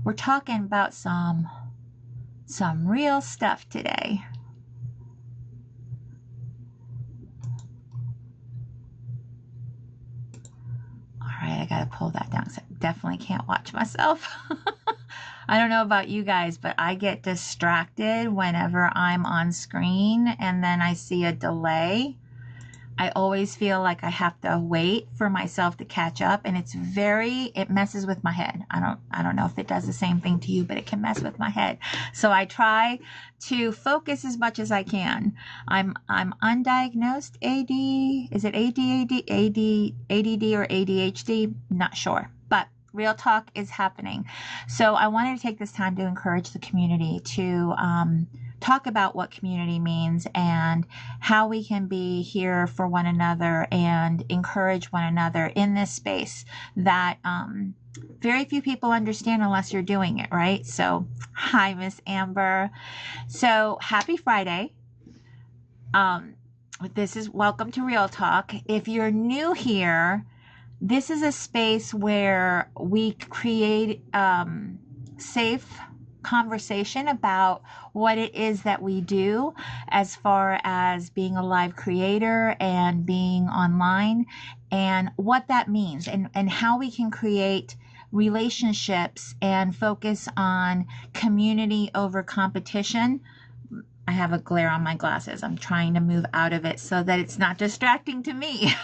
We're talking about some real stuff today. All right, I gotta pull that down because I definitely can't watch myself. I don't know about you guys, but I get distracted whenever I'm on screen and then I see a delay. I always feel like I have to wait for myself to catch up, and it messes with my head. I don't know if it does the same thing to you, but it can mess with my head. So I try to focus as much as I can. I'm undiagnosed AD. Is it ADD or ADHD? Not sure, but real talk is happening. So I wanted to take this time to encourage the community to talk about what community means and how we can be here for one another and encourage one another in this space that very few people understand unless you're doing it, right? So, hi, Miss Amber. So, happy Friday. This is welcome to Real Talk. If you're new here, this is a space where we create safe conversation about what it is that we do as far as being a live creator and being online and what that means and how we can create relationships and focus on community over competition. I have a glare on my glasses. I'm trying to move out of it so that it's not distracting to me.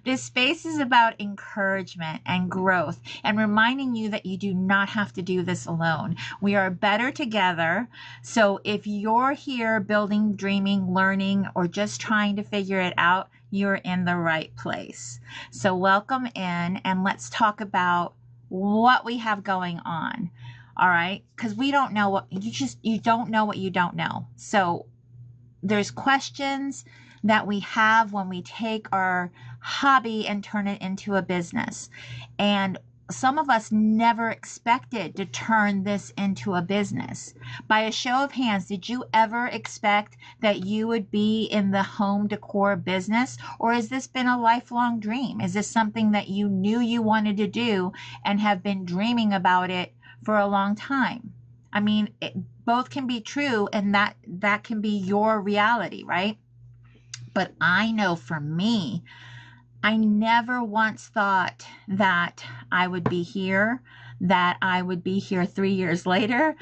This space is about encouragement and growth and reminding you that you do not have to do this alone. We are better together. So if you're here building, dreaming, learning, or just trying to figure it out, you're in the right place. So welcome in and let's talk about what we have going on. All right, because we don't know what you don't know what you don't know. So there's questions that we have when we take our hobby and turn it into a business. And some of us never expected to turn this into a business. By a show of hands, did you ever expect that you would be in the home decor business? Or has this been a lifelong dream? Is this something that you knew you wanted to do and have been dreaming about it for a long time? I mean, both can be true, and that can be your reality, right? But I know for me, I never once thought that I would be here, that I would be here 3 years later,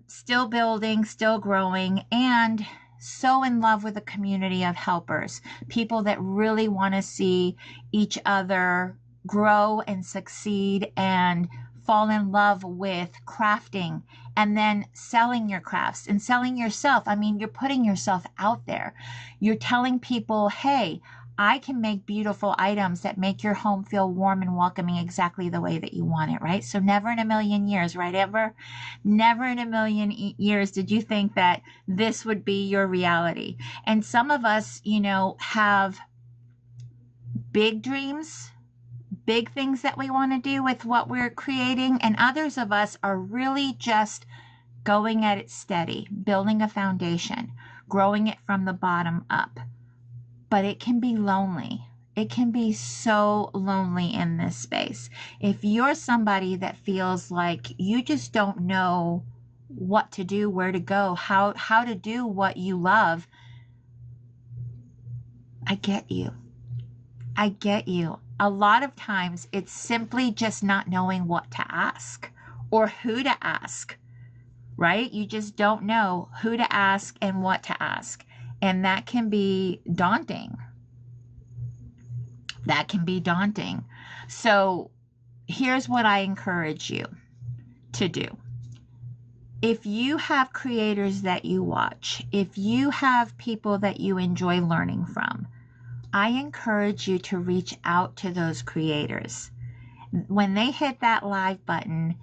still building, still growing, and so in love with a community of helpers, people that really want to see each other grow and succeed and fall in love with crafting and then selling your crafts and selling yourself. I mean, you're putting yourself out there. You're telling people, hey, I can make beautiful items that make your home feel warm and welcoming exactly the way that you want it, right? So never in a million years, right, Amber? Never in a million years did you think that this would be your reality. And some of us, have big dreams, big things that we want to do with what we're creating, and others of us are really just going at it steady, building a foundation, growing it from the bottom up. But it can be lonely. It can be so lonely in this space. If you're somebody that feels like you just don't know what to do, where to go, how to do what you love, I get you. I get you. A lot of times it's simply just not knowing what to ask or who to ask, right? You just don't know who to ask and what to ask. And that can be daunting. That can be daunting. So here's what I encourage you to do. If you have creators that you watch, if you have people that you enjoy learning from, I encourage you to reach out to those creators. When they hit that live button,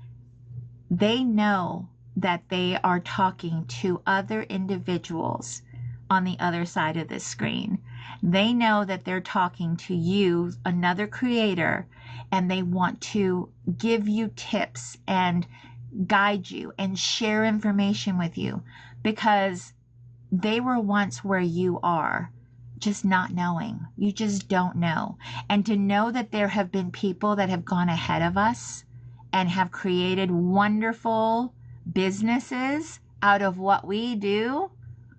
they know that they are talking to other individuals on the other side of the screen. They know that they're talking to you, another creator, and they want to give you tips and guide you and share information with you because they were once where you are, just not knowing. You just don't know. And to know that there have been people that have gone ahead of us and have created wonderful businesses out of what we do,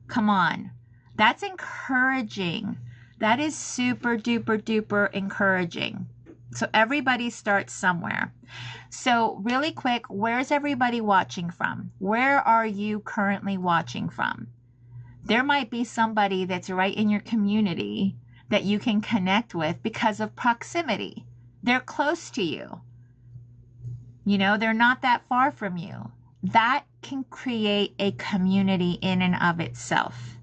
come on. That's encouraging. That is super duper duper encouraging. So everybody starts somewhere. So really quick, where's everybody watching from? Where are you currently watching from? There might be somebody that's right in your community that you can connect with because of proximity. They're close to you. You know, they're not that far from you. That can create a community in and of itself.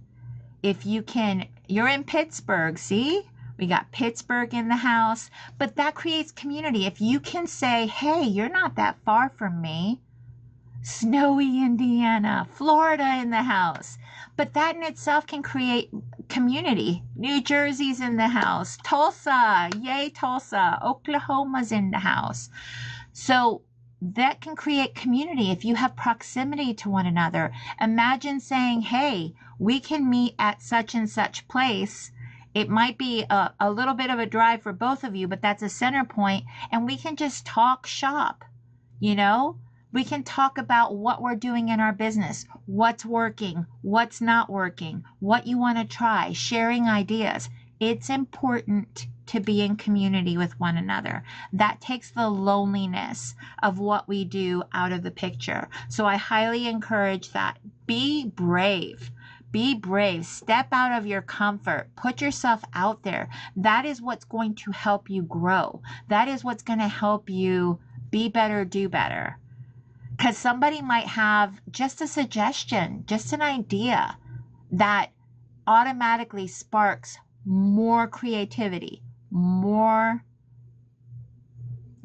If you can, you're in Pittsburgh, see? We got Pittsburgh in the house, but that creates community. If you can say, hey, you're not that far from me. Snowy Indiana, Florida in the house. But that in itself can create community. New Jersey's in the house. Tulsa, yay Tulsa. Oklahoma's in the house. So that can create community if you have proximity to one another. Imagine saying, hey, we can meet at such and such place. It might be a little bit of a drive for both of you, but that's a center point, and we can just talk shop, you know? We can talk about what we're doing in our business, what's working, what's not working, what you want to try, sharing ideas. It's important to be in community with one another. That takes the loneliness of what we do out of the picture. So I highly encourage that. Be brave. Be brave. Step out of your comfort. Put yourself out there. That is what's going to help you grow. That is what's going to help you be better, do better. Because somebody might have just a suggestion, just an idea that automatically sparks more creativity, more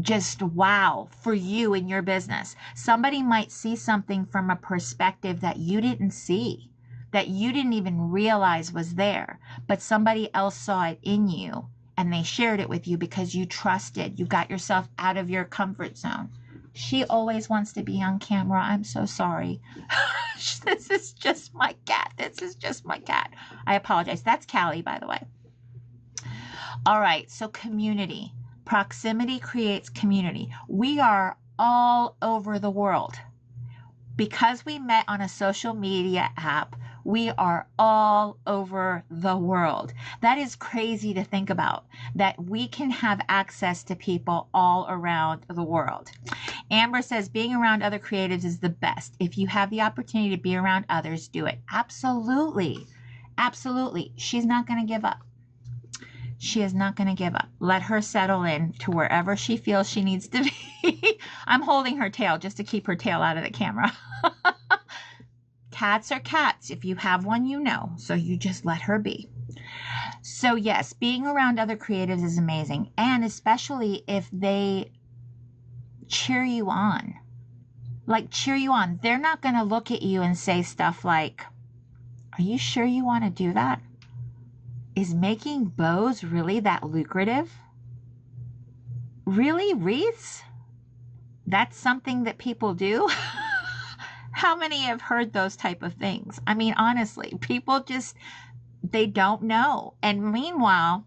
just wow for you in your business. Somebody might see something from a perspective that you didn't see, that you didn't even realize was there, but somebody else saw it in you and they shared it with you because you trusted. You got yourself out of your comfort zone. She always wants to be on camera. I'm so sorry. This is just my cat. This is just my cat. I apologize. That's Callie, by the way. All right, so community. Proximity creates community. We are all over the world. Because we met on a social media app, we are all over the world. That is crazy to think about, that we can have access to people all around the world. Amber says, being around other creatives is the best. If you have the opportunity to be around others, do it. Absolutely. Absolutely. She's not going to give up. She is not going to give up. Let her settle in to wherever she feels she needs to be. I'm holding her tail just to keep her tail out of the camera. Cats are cats. If you have one, you know. So you just let her be. So yes, being around other creatives is amazing. And especially if they cheer you on. Like, cheer you on. They're not going to look at you and say stuff like, are you sure you want to do that? Is making bows really that lucrative? Really, wreaths? That's something that people do? How many have heard those type of things? I mean, honestly, people just, they don't know. And meanwhile,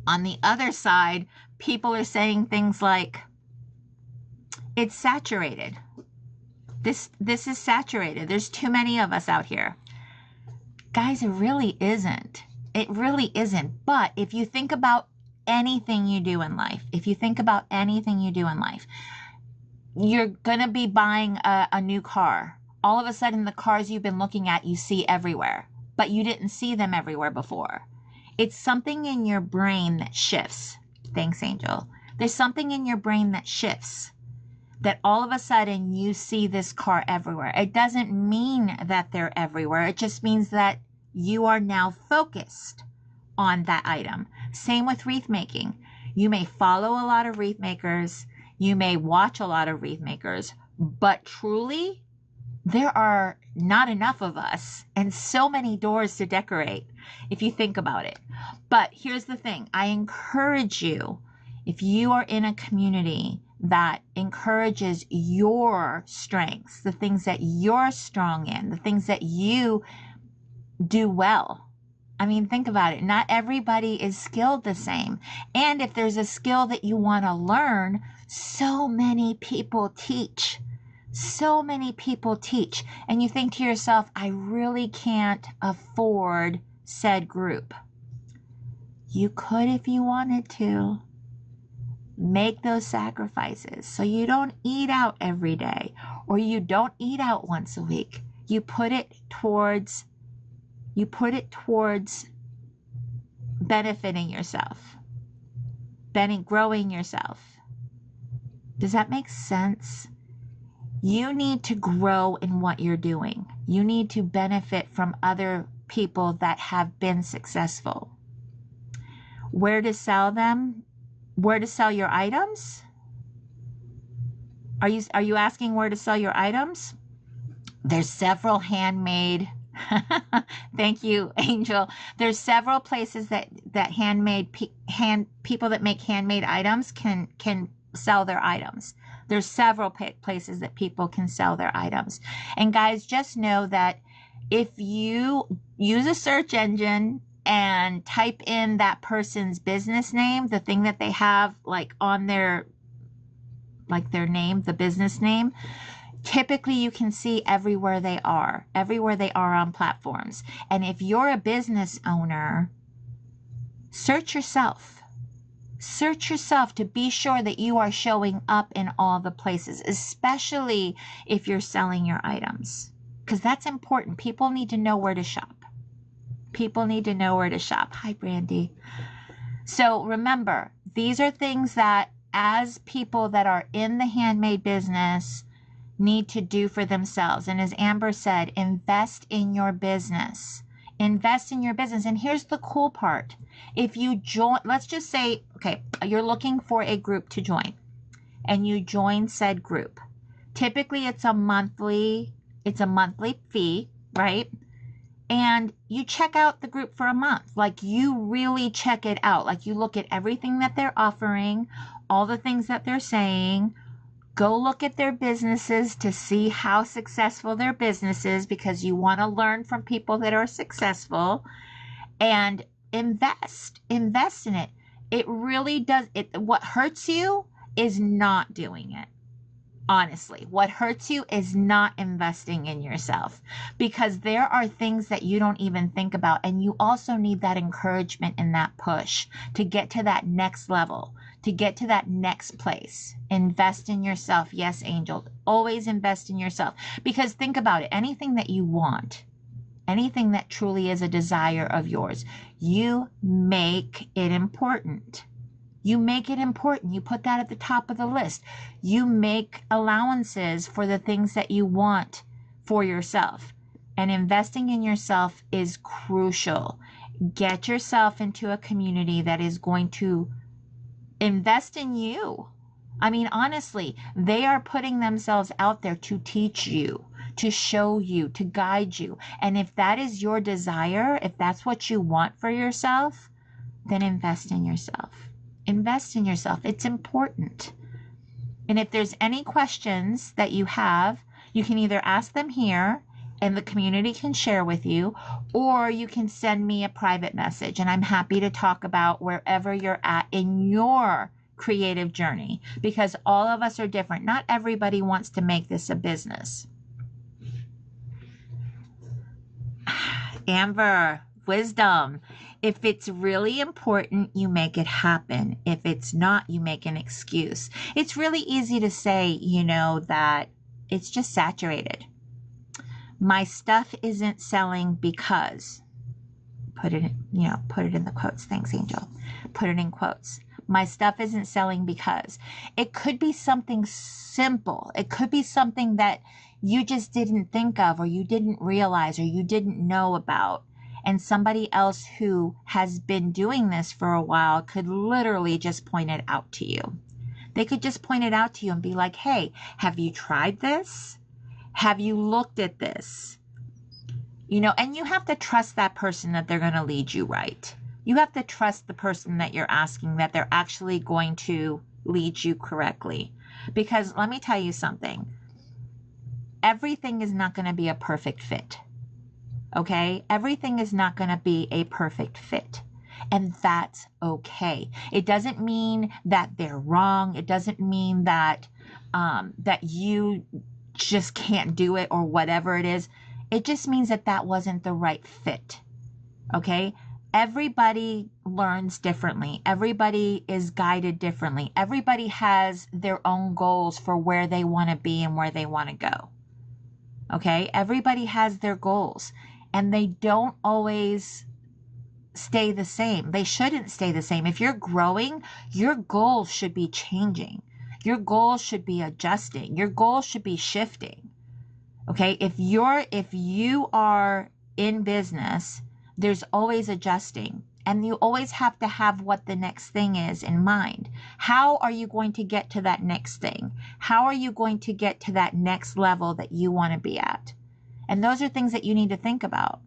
on the other side, people are saying things like, it's saturated. This is saturated. There's too many of us out here. Guys, it really isn't. It really isn't. But if you think about anything you do in life, you're going to be buying a new car. All of a sudden, the cars you've been looking at, you see everywhere, but you didn't see them everywhere before. It's something in your brain that shifts. Thanks, Angel. There's something in your brain that shifts, that all of a sudden you see this car everywhere. It doesn't mean that they're everywhere. It just means that you are now focused on that item. Same with wreath making. You may follow a lot of wreath makers. You may watch a lot of wreath makers, but truly, there are not enough of us and so many doors to decorate if you think about it. But here's the thing. I encourage you, if you are in a community that encourages your strengths, the things that you're strong in, the things that you do well. I mean, think about it. Not everybody is skilled the same. And if there's a skill that you want to learn, so many people teach. So many people teach. And you think to yourself, I really can't afford said group. You could if you wanted to. Make those sacrifices so you don't eat out every day, or you don't eat out once a week. You put it towards benefiting yourself, growing yourself. Does that make sense? You need to grow in what you're doing. You need to benefit from other people that have been successful. Where to sell them? Where to sell your items? Are you asking where to sell your items? There's several handmade. Thank you, Angel. There's several places that people that make handmade items can sell their items. There's several places that people can sell their items. And guys, just know that if you use a search engine and type in that person's business name, the thing that they have like on their name, the business name, typically you can see everywhere they are on platforms. And if you're a business owner, search yourself to be sure that you are showing up in all the places, especially if you're selling your items, because that's important. People need to know where to shop. Hi, Brandy. So remember, these are things that as people that are in the handmade business need to do for themselves. And as Amber said, invest in your business. Invest in your business. And here's the cool part. If you join, let's just say, okay, you're looking for a group to join and you join said group. Typically it's a monthly fee, right? And you check out the group for a month. Like you really check it out. Like you look at everything that they're offering, all the things that they're saying. Go look at their businesses to see how successful their business is, because you want to learn from people that are successful, and invest in it. It really does. What hurts you is not doing it. Honestly, what hurts you is not investing in yourself, because there are things that you don't even think about. And you also need that encouragement and that push to get to that next level, to get to that next place. Invest in yourself. Yes, Angel, always invest in yourself, because think about it. Anything that you want, anything that truly is a desire of yours, you make it important. You make it important. You put that at the top of the list. You make allowances for the things that you want for yourself. And investing in yourself is crucial. Get yourself into a community that is going to invest in you. I mean, honestly, they are putting themselves out there to teach you, to show you, to guide you. And if that is your desire, if that's what you want for yourself, then invest in yourself. Invest in yourself. It's important. And if there's any questions that you have, you can either ask them here and the community can share with you, or you can send me a private message, and I'm happy to talk about wherever you're at in your creative journey, because all of us are different. Not everybody wants to make this a business. Amber, wisdom. If it's really important, you make it happen. If it's not, you make an excuse. It's really easy to say, that it's just saturated. My stuff isn't selling because, put it in the quotes. Thanks, Angel. Put it in quotes. My stuff isn't selling because. It could be something simple. It could be something that you just didn't think of, or you didn't realize, or you didn't know about. And somebody else who has been doing this for a while could literally just point it out to you. They could just point it out to you and be like, hey, have you tried this? Have you looked at this? And you have to trust that person that they're going to lead you right. You have to trust the person that you're asking that they're actually going to lead you correctly. Because let me tell you something. Everything is not going to be a perfect fit. Okay? Everything is not going to be a perfect fit. And that's okay. It doesn't mean that they're wrong. It doesn't mean that that you just can't do it or whatever it is. It just means that that wasn't the right fit. Okay? Everybody learns differently. Everybody is guided differently. Everybody has their own goals for where they want to be and where they want to go. Okay? Everybody has their goals, and they don't always stay the same. They shouldn't stay the same. If you're growing, your goals should be changing. Your goals should be adjusting. Your goals should be shifting. Okay? If you are in business, there's always adjusting, and you always have to have what the next thing is in mind. How are you going to get to that next thing? How are you going to get to that next level that you want to be at? And those are things that you need to think about.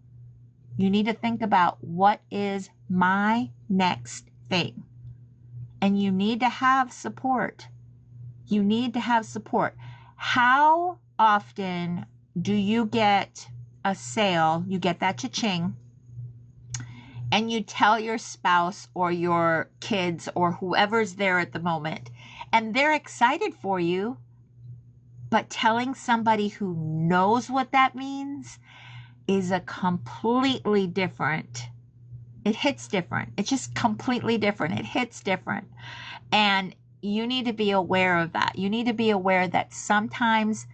You need to think about, what is my next thing? And you need to have support. You need to have support. How often do you get a sale? You get that cha-ching, and you tell your spouse or your kids or whoever's there at the moment, and they're excited for you, but telling somebody who knows what that means is a completely different, it hits different. It's just completely different. It hits different. And you need to be aware of that. You need to be aware that sometimes,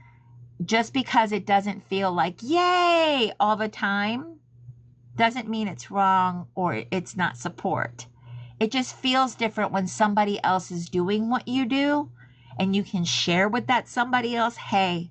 just because it doesn't feel like yay all the time, doesn't mean it's wrong or it's not support. It just feels different when somebody else is doing what you do, and you can share with that somebody else, hey,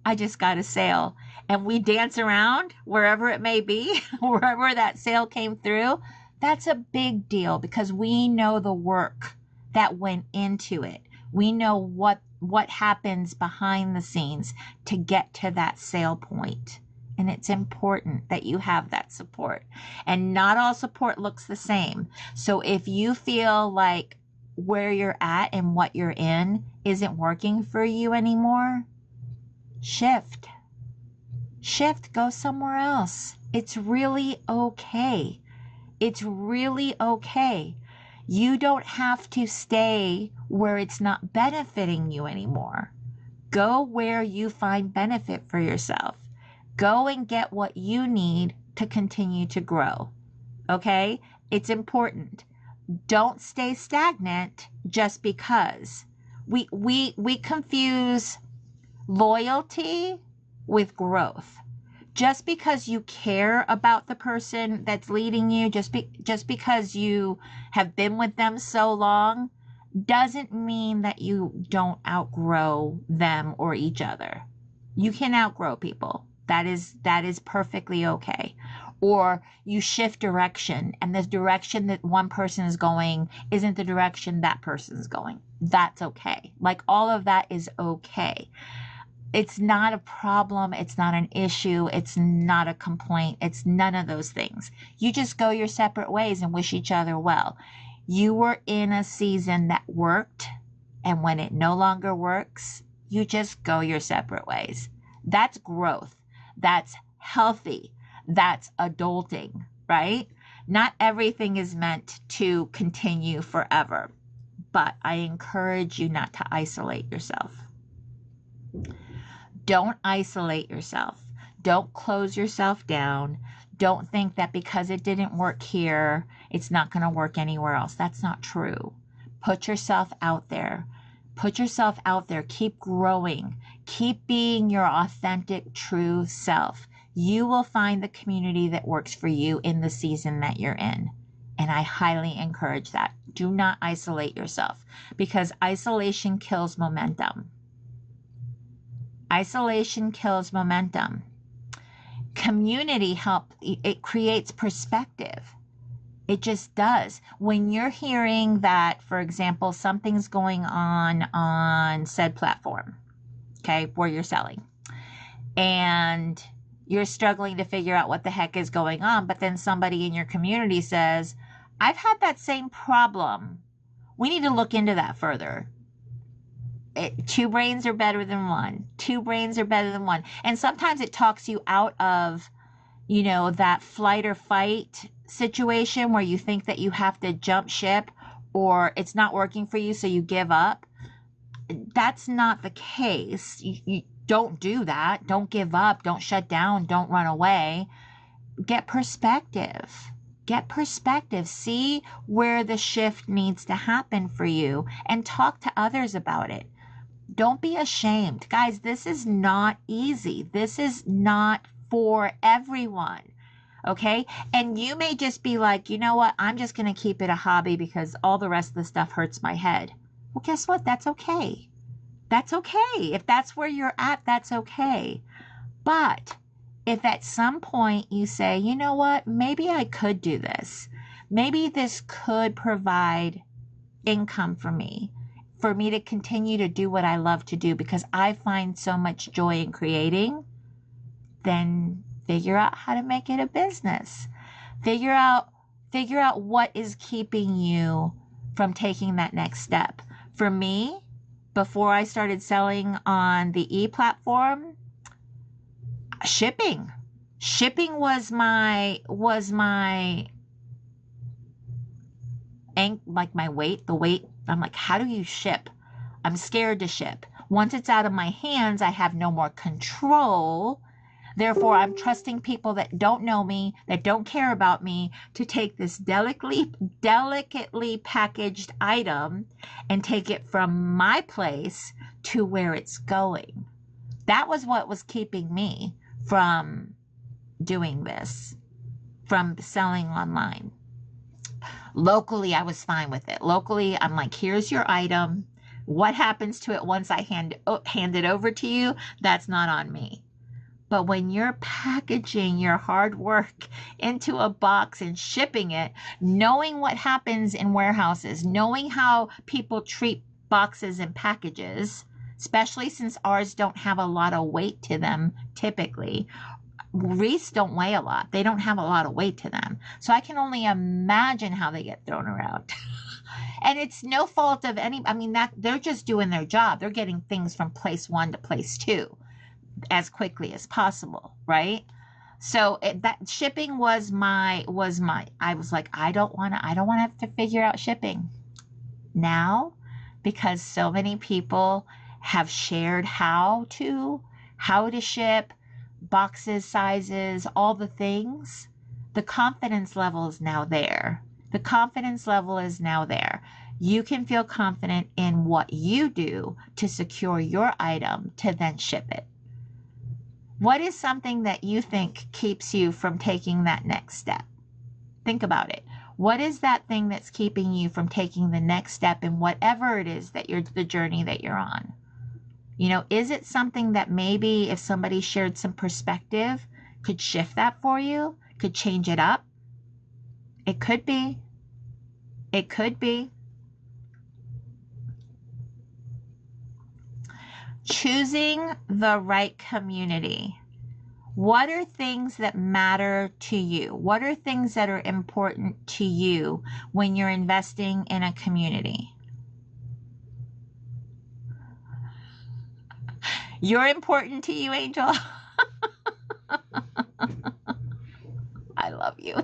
I just got a sale. And we dance around wherever it may be, wherever that sale came through. That's a big deal, because we know the work that went into it. We know what happens behind the scenes to get to that sale point. And it's important that you have that support. And not all support looks the same. So if you feel like where you're at and what you're in isn't working for you anymore, shift. Shift, go somewhere else. It's really okay. It's really okay. You don't have to stay where it's not benefiting you anymore. Go where you find benefit for yourself. Go and get what you need to continue to grow. Okay? It's important. Don't stay stagnant just because. We confuse loyalty with growth. Just because you care about the person that's leading you, just because you have been with them so long, doesn't mean that you don't outgrow them or each other. You can outgrow people. That is perfectly okay. Or you shift direction, and the direction that one person is going isn't the direction that person is going. That's okay. Like, all of that is okay. It's not a problem. It's not an issue. It's not a complaint. It's none of those things. You just go your separate ways and wish each other well. You were in a season that worked, and when it no longer works, you just go your separate ways. That's growth. That's healthy. That's adulting, right? Not everything is meant to continue forever, but I encourage you not to isolate yourself. Don't isolate yourself. Don't close yourself down. Don't think that because it didn't work here, it's not going to work anywhere else. That's not true. Put yourself out there. Put yourself out there. Keep growing. Keep being your authentic, true self. You will find the community that works for you in the season that you're in. And I highly encourage that. Do not isolate yourself, because isolation kills momentum. Isolation kills momentum. Community it creates perspective. It just does. When you're hearing that, for example, something's going on said platform, okay, where you're selling, and you're struggling to figure out what the heck is going on, but then somebody in your community says, I've had that same problem. We need to look into that further. Two brains are better than one. Two brains are better than one. And sometimes it talks you out of you know, that flight or fight situation where you think that you have to jump ship or it's not working for you, so you give up. That's not the case. You don't do that. Don't give up. Don't shut down. Don't run away. Get perspective. Get perspective. See where the shift needs to happen for you and talk to others about it. Don't be ashamed. Guys, this is not easy. This is not for everyone. Okay? And you may just be like, you know what? I'm just going to keep it a hobby because all the rest of the stuff hurts my head. Well, guess what? That's okay. That's okay. If that's where you're at, that's okay. But if at some point you say, you know what? Maybe I could do this. Maybe this could provide income for me to continue to do what I love to do because I find so much joy in creating, then figure out how to make it a business. Figure out what is keeping you from taking that next step. For me, before I started selling on the e-platform, shipping was my like my weight, the weight. I'm like, how do you ship? I'm scared to ship. Once it's out of my hands, I have no more control. Therefore, I'm trusting people that don't know me, that don't care about me, to take this delicately packaged item and take it from my place to where it's going. That was what was keeping me from doing this, from selling online. Locally, I was fine with it. Locally, I'm like, here's your item. What happens to it once I hand it over to you, that's not on me. But when you're packaging your hard work into a box and shipping it, knowing what happens in warehouses, knowing how people treat boxes and packages, especially since ours don't have a lot of weight to them typically. Wreaths don't weigh a lot. They don't have a lot of weight to them. So I can only imagine how they get thrown around. And it's no fault of any, I mean, that they're just doing their job. They're getting things from place 1 to place 2 as quickly as possible, right? So that shipping was my, I was like, I don't want to have to figure out shipping now, because so many people have shared how to ship, boxes, sizes, all the things. The confidence level is now there. The confidence level is now there. You can feel confident in what you do to secure your item to then ship it. What is something that you think keeps you from taking that next step? Think about it. What is that thing that's keeping you from taking the next step in whatever it is that the journey that you're on? You know, is it something that maybe if somebody shared some perspective could shift that for you, could change it up? It could be. It could be. Choosing the right community. What are things that matter to you? What are things that are important to you when you're investing in a community? You're important to you, Angel. I love you.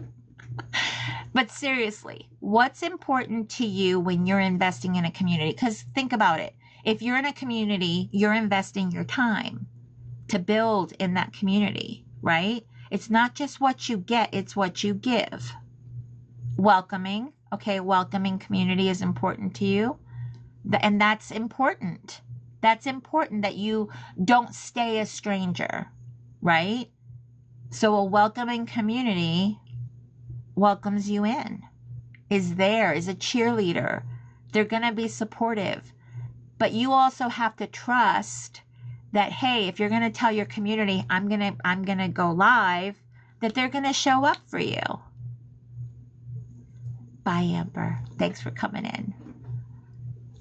But seriously, what's important to you when you're investing in a community? Because think about it. If you're in a community, you're investing your time to build in that community, right? It's not just what you get, it's what you give. Welcoming, okay, welcoming community is important to you. And that's important. That's important that you don't stay a stranger, right? So a welcoming community welcomes you in, is there, is a cheerleader. They're going to be supportive. But you also have to trust that, hey, if you're going to tell your community, I'm going to go live, that they're going to show up for you. Bye, Amber. Thanks for coming in.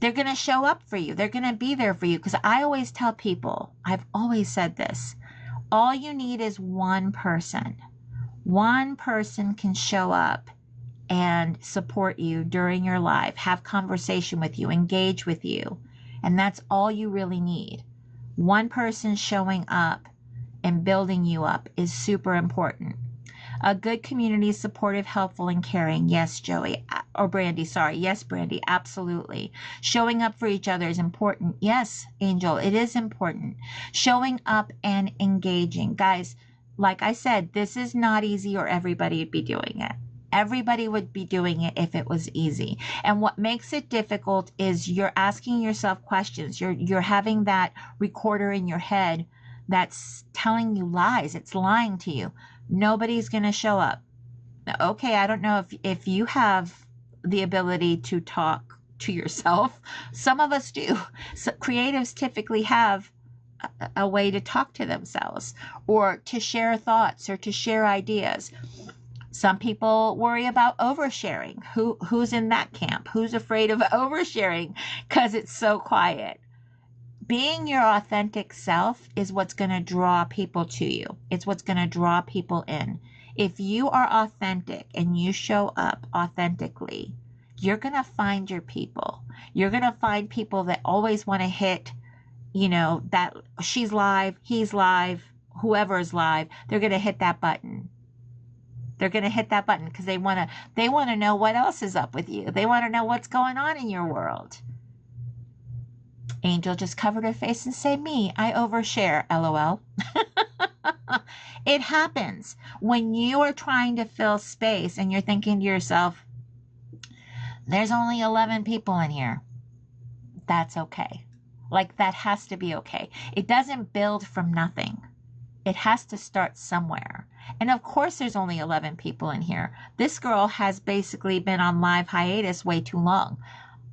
They're going to show up for you. They're going to be there for you. Because I always tell people, I've always said this, all you need is one person. One person can show up and support you during your life, have conversation with you, engage with you. And that's all you really need. One person showing up and building you up is super important. A good community is supportive, helpful, and caring. Yes, Joey. Or Brandy, sorry. Yes, Brandy, absolutely. Showing up for each other is important. Yes, Angel, it is important. Showing up and engaging. Guys, like I said, this is not easy or everybody would be doing it. Everybody would be doing it if it was easy. And what makes it difficult is you're asking yourself questions. You're having that recorder in your head that's telling you lies. It's lying to you. Nobody's going to show up. Okay, I don't know if you have the ability to talk to yourself. Some of us do. So creatives typically have a way to talk to themselves or to share thoughts or to share ideas. Some people worry about oversharing. Who's in that camp? Who's afraid of oversharing because it's so quiet? Being your authentic self is what's going to draw people to you. It's what's going to draw people in. If you are authentic and you show up authentically, you're going to find your people. You're going to find people that always want to hit, that she's live, he's live, whoever is live. They're going to hit that button. They're going to hit that button because they want to know what else is up with you. They want to know what's going on in your world. Angel just covered her face and said, me, I overshare, LOL. It happens when you are trying to fill space and you're thinking to yourself, there's only 11 people in here. That's okay. Like, that has to be okay. It doesn't build from nothing. It has to start somewhere. And of course, there's only 11 people in here. This girl has basically been on live hiatus way too long.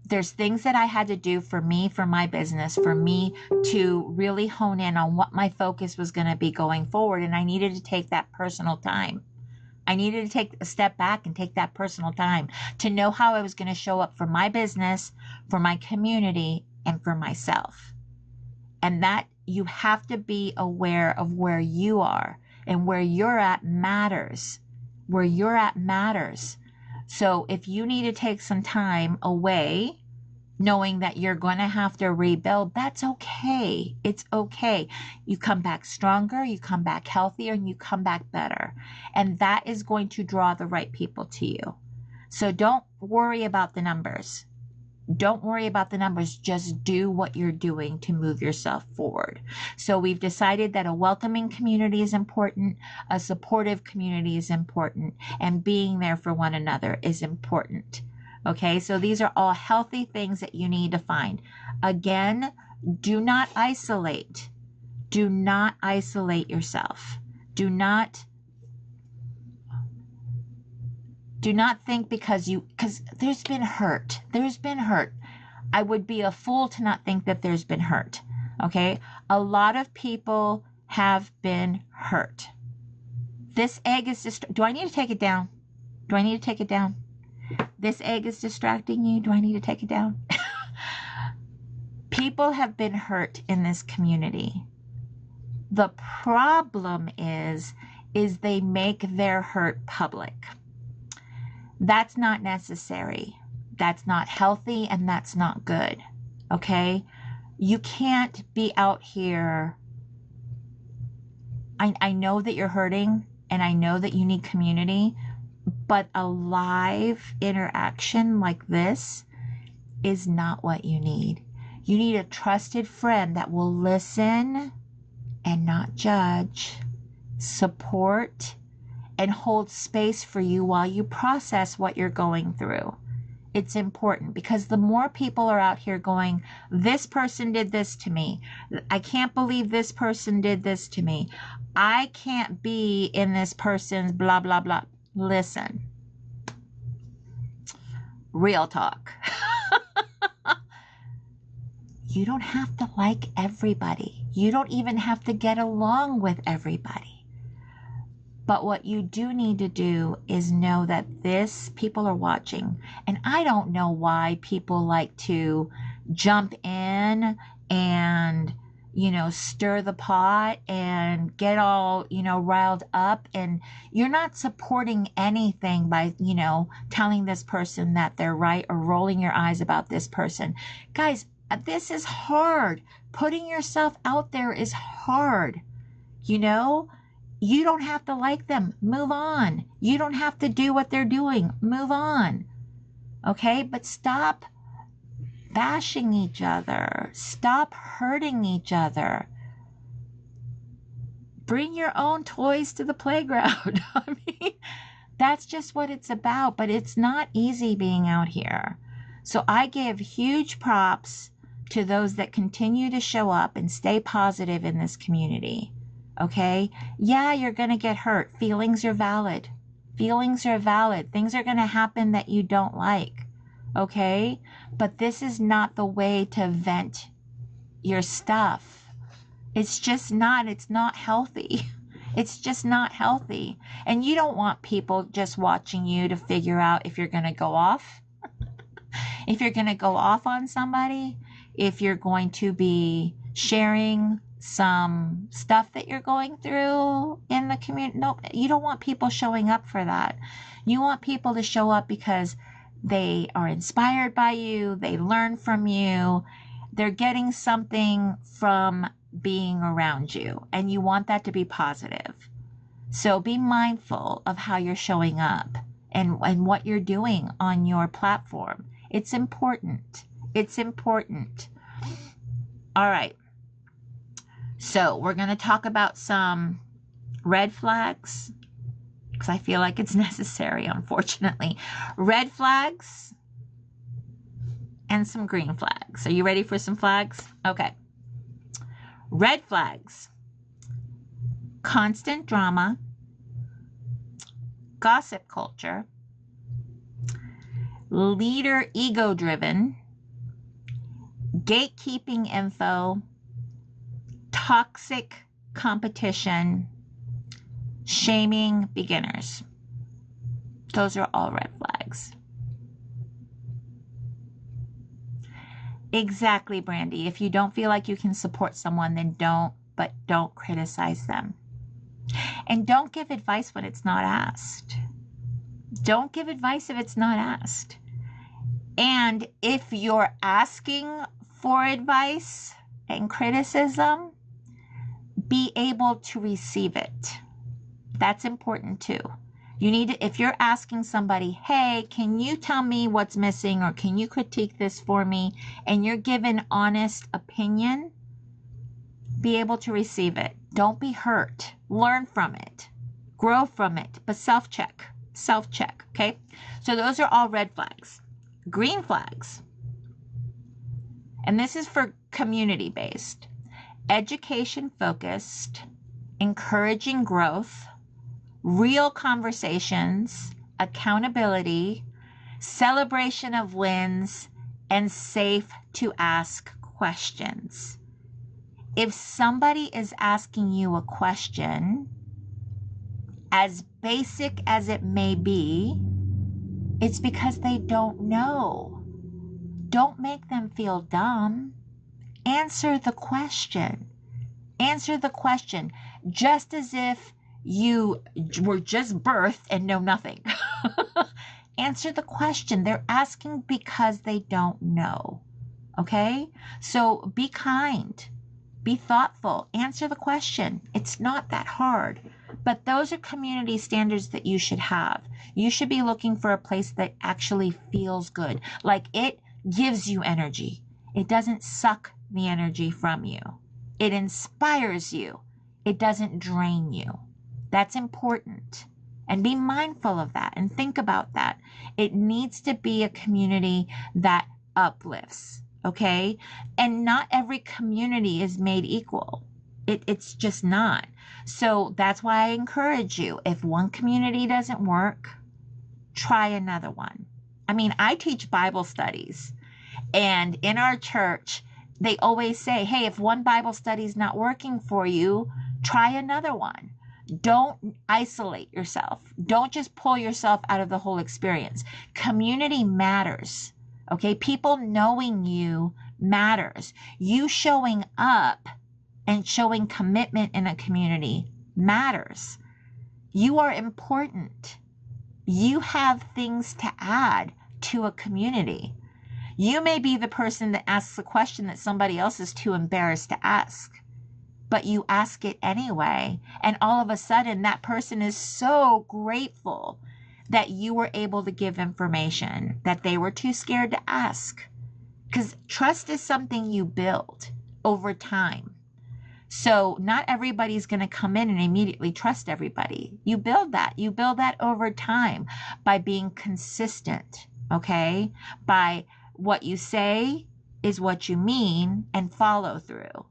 There's things that I had to do for me, for my business, for me to really hone in on what my focus was going to be going forward. And I needed to take that personal time. I needed to take a step back and take that personal time to know how I was going to show up for my business, for my community, and for myself. And that you have to be aware of where you are, and where you're at matters. Where you're at matters. So if you need to take some time away, knowing that you're going to have to rebuild, that's okay. It's okay. You come back stronger, you come back healthier, and you come back better. And that is going to draw the right people to you. So don't worry about the numbers. Don't worry about the numbers. Just do what you're doing to move yourself forward. So we've decided that a welcoming community is important, a supportive community is important, and being there for one another is important. Okay, so these are all healthy things that you need to find. Again, do not isolate. Do not isolate yourself. Do not think because there's been hurt. There's been hurt. I would be a fool to not think that there's been hurt. Okay? A lot of people have been hurt. This egg is do I need to take it down? Do I need to take it down? This egg is distracting you. Do I need to take it down? People have been hurt in this community. The problem is they make their hurt public. That's not necessary. That's not healthy, and that's not good. Okay? You can't be out here. I know that you're hurting, and I know that you need community, but a live interaction like this is not what you need. You need a trusted friend that will listen and not judge, support, and hold space for you while you process what you're going through. It's important because the more people are out here going, this person did this to me. I can't believe this person did this to me. I can't be in this person's blah, blah, blah. Listen. Real talk. You don't have to like everybody. You don't even have to get along with everybody. But what you do need to do is know that people are watching. And I don't know why people like to jump in and, stir the pot and get all, riled up. And you're not supporting anything by, telling this person that they're right or rolling your eyes about this person. Guys, this is hard. Putting yourself out there is hard, You don't have to like them. Move on. You don't have to do what they're doing. Move on. Okay? But stop bashing each other. Stop hurting each other. Bring your own toys to the playground. I mean, that's just what it's about. But it's not easy being out here. So I give huge props to those that continue to show up and stay positive in this community. Okay? Yeah, you're going to get hurt. Feelings are valid. Feelings are valid. Things are going to happen that you don't like. Okay? But this is not the way to vent your stuff. It's just not. It's not healthy. It's just not healthy. And you don't want people just watching you to figure out if you're going to go off. If you're going to go off on somebody, if you're going to be sharing some stuff that you're going through in the community. No, you don't want people showing up for that. You want people to show up because they are inspired by you, they learn from you, they're getting something from being around you, and you want that to be positive. So be mindful of how you're showing up and what you're doing on your platform. It's important. It's important. All right. So we're going to talk about some red flags because I feel like it's necessary, unfortunately. Red flags and some green flags. Are you ready for some flags? Okay. Red flags. Constant drama, gossip culture, leader ego driven, gatekeeping info, toxic competition, shaming beginners. Those are all red flags. Exactly, Brandy. If you don't feel like you can support someone, then don't, but don't criticize them. And don't give advice when it's not asked. Don't give advice if it's not asked. And if you're asking for advice and criticism, be able to receive it. That's important too. You need to, if you're asking somebody, hey, can you tell me what's missing or can you critique this for me? And you're given honest opinion, be able to receive it. Don't be hurt. Learn from it. Grow from it. But self-check. Self-check. Okay? So those are all red flags. Green flags. And this is for community-based. Education-focused. Encouraging growth. Real conversations. Accountability. Celebration of wins. And safe to ask questions. If somebody is asking you a question, as basic as it may be, it's because they don't know. Don't make them feel dumb. Answer the question. Answer the question, just as if you were just birthed and know nothing. Answer the question. They're asking because they don't know. Okay? So be kind. Be thoughtful. Answer the question. It's not that hard. But those are community standards that you should have. You should be looking for a place that actually feels good. Like it gives you energy. It doesn't suck the energy from you. It inspires you. It doesn't drain you. That's important. And be mindful of that and think about that. It needs to be a community that uplifts. Okay? And not every community is made equal. It's just not. So that's why I encourage you. If one community doesn't work, try another one. I mean, I teach Bible studies. And in our church, they always say, hey, if one Bible study is not working for you, try another one. Don't isolate yourself. Don't just pull yourself out of the whole experience. Community matters. Okay, people knowing you matters. You showing up and showing commitment in a community matters. You are important. You have things to add to a community. You may be the person that asks a question that somebody else is too embarrassed to ask. but you ask it anyway. And all of a sudden, that person is so grateful that you were able to give information that they were too scared to ask. Because trust is something you build over time. So not everybody's going to come in and immediately trust everybody. You build that. You build that over time by being consistent, okay? By what you say is what you mean and follow through.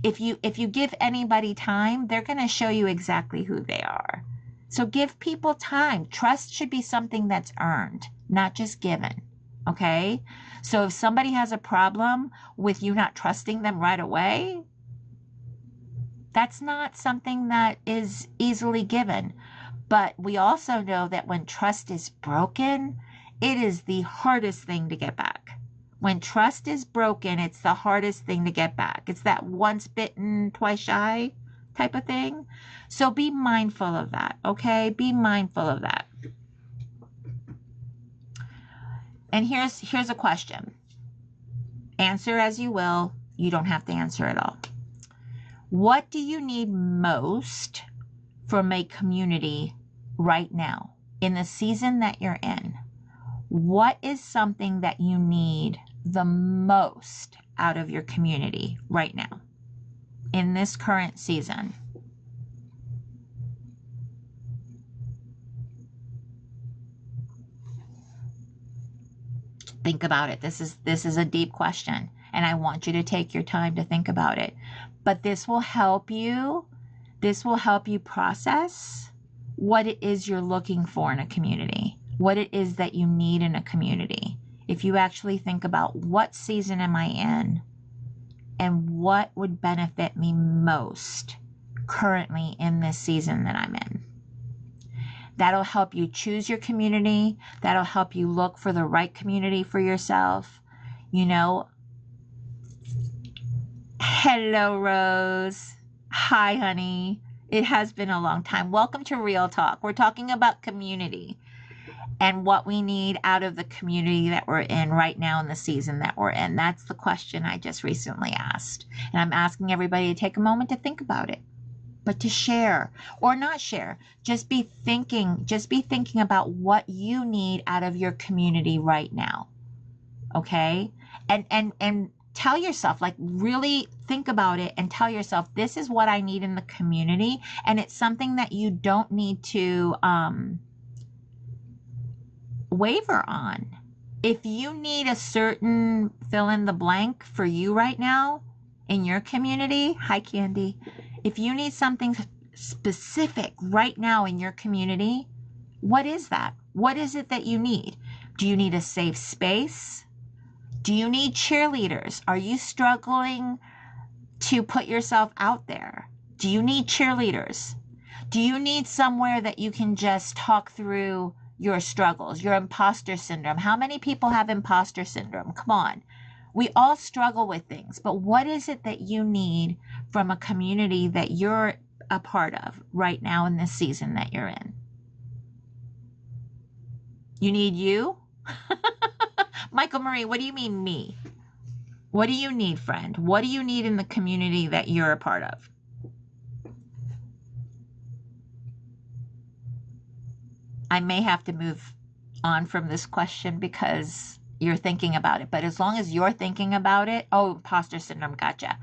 If you give anybody time, they're going to show you exactly who they are. So give people time. Trust should be something that's earned, not just given, okay? So if somebody has a problem with you not trusting them right away, that's not something that is easily given. But we also know that when trust is broken, it is the hardest thing to get back. When trust is broken, it's the hardest thing to get back. It's that once bitten, twice shy type of thing. So be mindful of that, okay? Be mindful of that. And here's a question. Answer as you will. You don't have to answer at all. What do you need most from a community right now in the season that you're in? What is something that you need the most out of your community right now in this current season? Think about it. This is a deep question, and I want you to take your time to think about it. But this will help you process what it is you're looking for in a community, what it is that you need in a community. If you actually think about what season am I in and what would benefit me most currently in this season that I'm in. That'll help you choose your community. That'll help you look for the right community for yourself. You know, hello, Rose. Hi, honey. It has been a long time. Welcome to Real Talk. We're talking about community and what we need out of the community that we're in right now in the season that we're in. That's the question I just recently asked. And I'm asking everybody to take a moment to think about it, but to share or not share. Just be thinking about what you need out of your community right now. Okay? And tell yourself, like, really think about it and tell yourself, this is what I need in the community. And it's something that you don't need to waver on. If you need a certain fill in the blank for you right now in your community, hi, Candy. If you need something specific right now in your community, what is that? What is it that you need? Do you need a safe space? Do you need cheerleaders? Are you struggling to put yourself out there? Do you need cheerleaders? Do you need somewhere that you can just talk through your struggles, your imposter syndrome? How many people have imposter syndrome? Come on. We all struggle with things, but what is it that you need from a community that you're a part of right now in this season that you're in? You need you? Michael Marie, what do you mean me? What do you need, friend? What do you need in the community that you're a part of? I may have to move on from this question because you're thinking about it. But as long as you're thinking about it, oh, imposter syndrome, gotcha.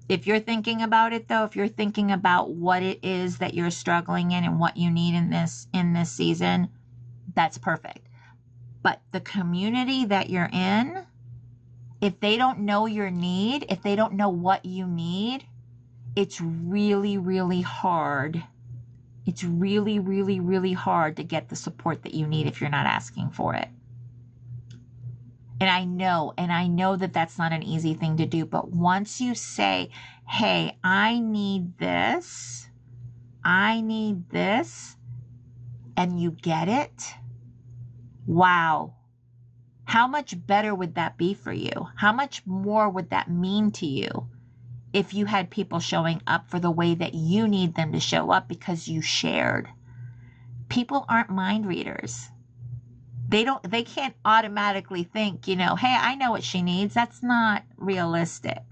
If you're thinking about it, though, if you're thinking about what it is that you're struggling in and what you need in this season, that's perfect. But the community that you're in, if they don't know your need, if they don't know what you need, it's really, really hard. It's really, really, really hard to get the support that you need if you're not asking for it. And I know that that's not an easy thing to do. But once you say, hey, I need this, and you get it, wow. How much better would that be for you? How much more would that mean to you if you had people showing up for the way that you need them to show up because you shared? People aren't mind readers. They can't automatically think, hey, I know what she needs. That's not realistic.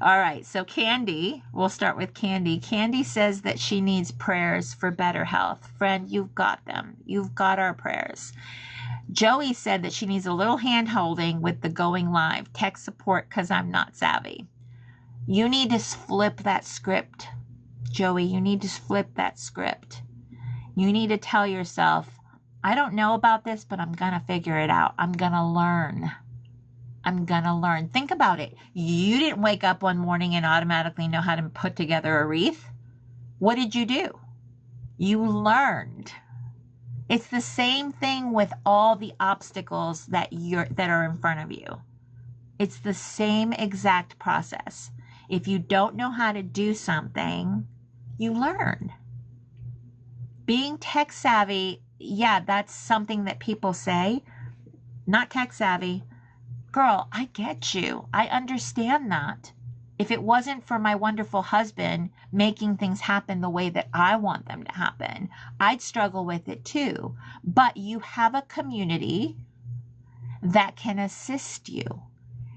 All right, so Candy, we'll start with Candy. Candy says that she needs prayers for better health. Friend, you've got them. You've got our prayers. Joey said that she needs a little hand holding with the going live. Tech support because I'm not savvy. You need to flip that script, Joey. You need to flip that script. You need to tell yourself, I don't know about this, but I'm going to figure it out. I'm going to learn. I'm going to learn. Think about it. You didn't wake up one morning and automatically know how to put together a wreath. What did you do? You learned. It's the same thing with all the obstacles that are in front of you. It's the same exact process. If you don't know how to do something, you learn. Being tech savvy, yeah, that's something that people say. Not tech savvy. Girl, I get you. I understand that. If it wasn't for my wonderful husband making things happen the way that I want them to happen, I'd struggle with it too. But you have a community that can assist you.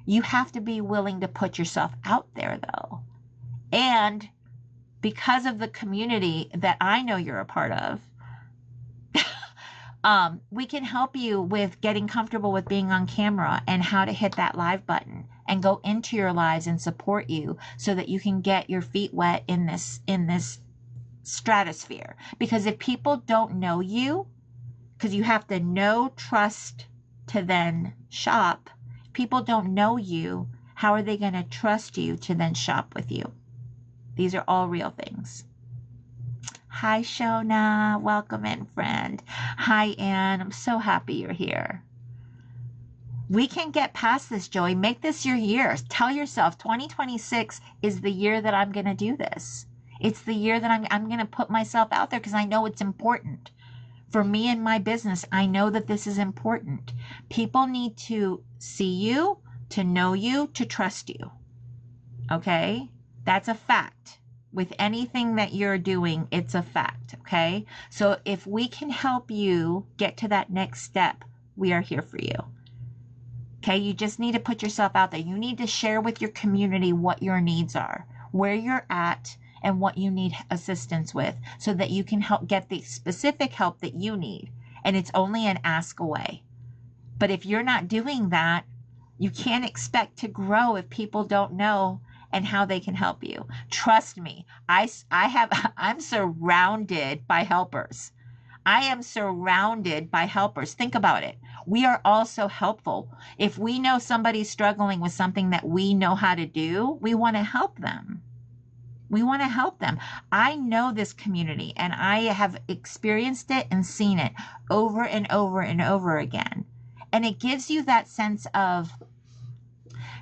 You have to be willing to put yourself out there though. And because of the community that I know you're a part of, we can help you with getting comfortable with being on camera and how to hit that live button and go into your lives and support you so that you can get your feet wet in this stratosphere. Because if people don't know you, because you have to know, trust to then shop. If people don't know you, how are they going to trust you to then shop with you? These are all real things. Hi, Shona. Welcome in, friend. Hi, Ann. I'm so happy you're here. We can get past this, Joey. Make this your year. Tell yourself 2026 is the year that I'm going to do this. It's the year that I'm going to put myself out there because I know it's important. For me and my business, I know that this is important. People need to see you, to know you, to trust you. Okay? That's a fact. With anything that you're doing, it's a fact, okay? So if we can help you get to that next step, we are here for you. Okay, you just need to put yourself out there. You need to share with your community what your needs are, where you're at, and what you need assistance with so that you can help get the specific help that you need. And it's only an ask away. But if you're not doing that, you can't expect to grow if people don't know and how they can help you. Trust me, I'm surrounded by helpers. I am surrounded by helpers. Think about it. We are all so helpful. If we know somebody's struggling with something that we know how to do, we want to help them. We want to help them. I know this community and I have experienced it and seen it over and over and over again. And it gives you that sense of,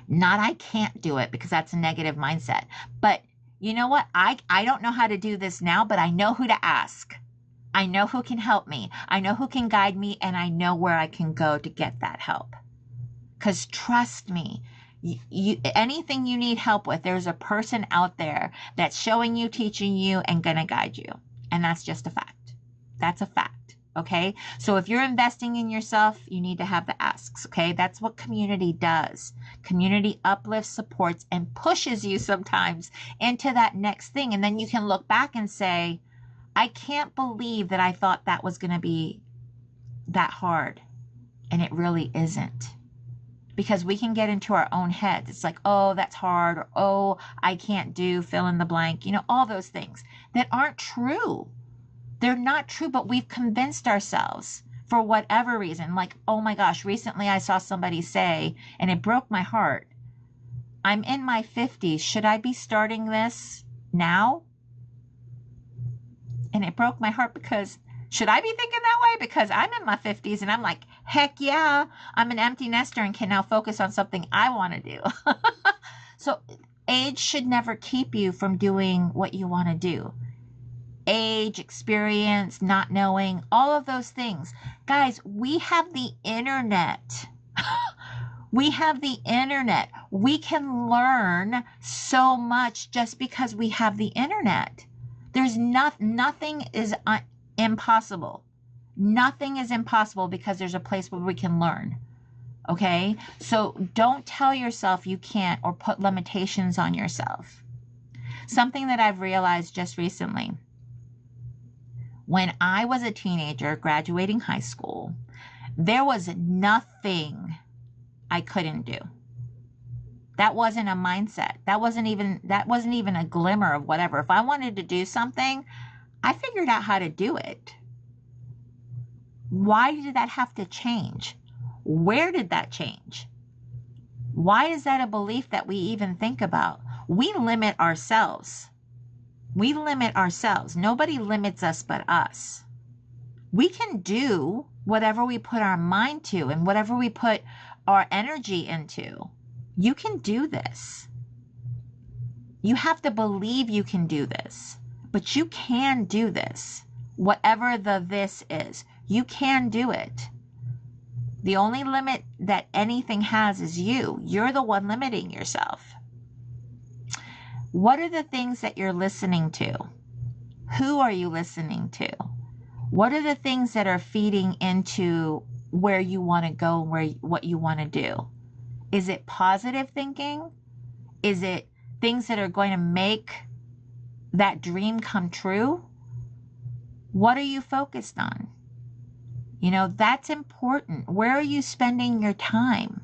not I can't do it because that's a negative mindset. But you know what? I don't know how to do this now, but I know who to ask. I know who can help me. I know who can guide me, and I know where I can go to get that help. Because trust me, anything you need help with, there's a person out there that's showing you, teaching you, and going to guide you. And that's just a fact. That's a fact. Okay, so if you're investing in yourself, you need to have the asks. Okay, that's what community does. Community uplifts, supports, and pushes you sometimes into that next thing. And then you can look back and say, I can't believe that I thought that was going to be that hard. And it really isn't. Because we can get into our own heads. It's like, oh, that's hard. Or, oh, I can't do, fill in the blank. You know, all those things that aren't true. They're not true, but we've convinced ourselves for whatever reason. Like, oh my gosh, recently I saw somebody say, and it broke my heart, I'm in my 50s. Should I be starting this now? And it broke my heart because should I be thinking that way? Because I'm in my 50s and I'm like, heck yeah, I'm an empty nester and can now focus on something I want to do. So age should never keep you from doing what you want to do. Age, experience, not knowing, all of those things. Guys, we have the internet. We have the internet. We can learn so much just because we have the internet. There's nothing is impossible. Nothing is impossible because there's a place where we can learn. Okay? So don't tell yourself you can't or put limitations on yourself. Something that I've realized just recently. When I was a teenager graduating high school, there was nothing I couldn't do. That wasn't a mindset. That wasn't even a glimmer of whatever. If I wanted to do something, I figured out how to do it. Why did that have to change? Where did that change? Why is that a belief that we even think about? We limit ourselves. We limit ourselves. Nobody limits us but us. We can do whatever we put our mind to and whatever we put our energy into. You can do this. You have to believe you can do this, but you can do this. Whatever this is, you can do it. The only limit that anything has is you. You're the one limiting yourself. What are the things that you're listening to? Who are you listening to? What are the things that are feeding into where you want to go, what you want to do? Is it positive thinking? Is it things that are going to make that dream come true? What are you focused on? You know, that's important. Where are you spending your time?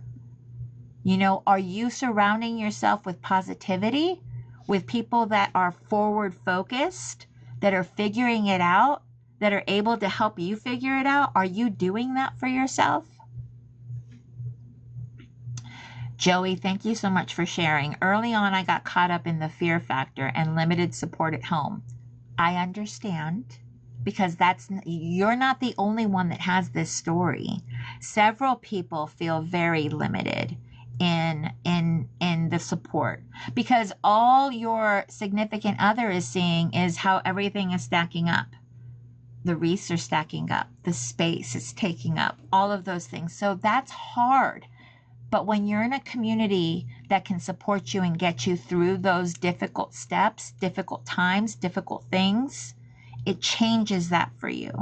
You know, are you surrounding yourself with positivity, with people that are forward focused, that are figuring it out, that are able to help you figure it out? Are you doing that for yourself? Joey, thank you so much for sharing. Early on, I got caught up in the fear factor and limited support at home. I understand, because you're not the only one that has this story. Several people feel very limited in the support, because all your significant other is seeing is how everything is stacking up. The wreaths are stacking up, the space is taking up, all of those things. So that's hard. But when you're in a community that can support you and get you through those difficult steps, difficult times, difficult things, it changes that for you.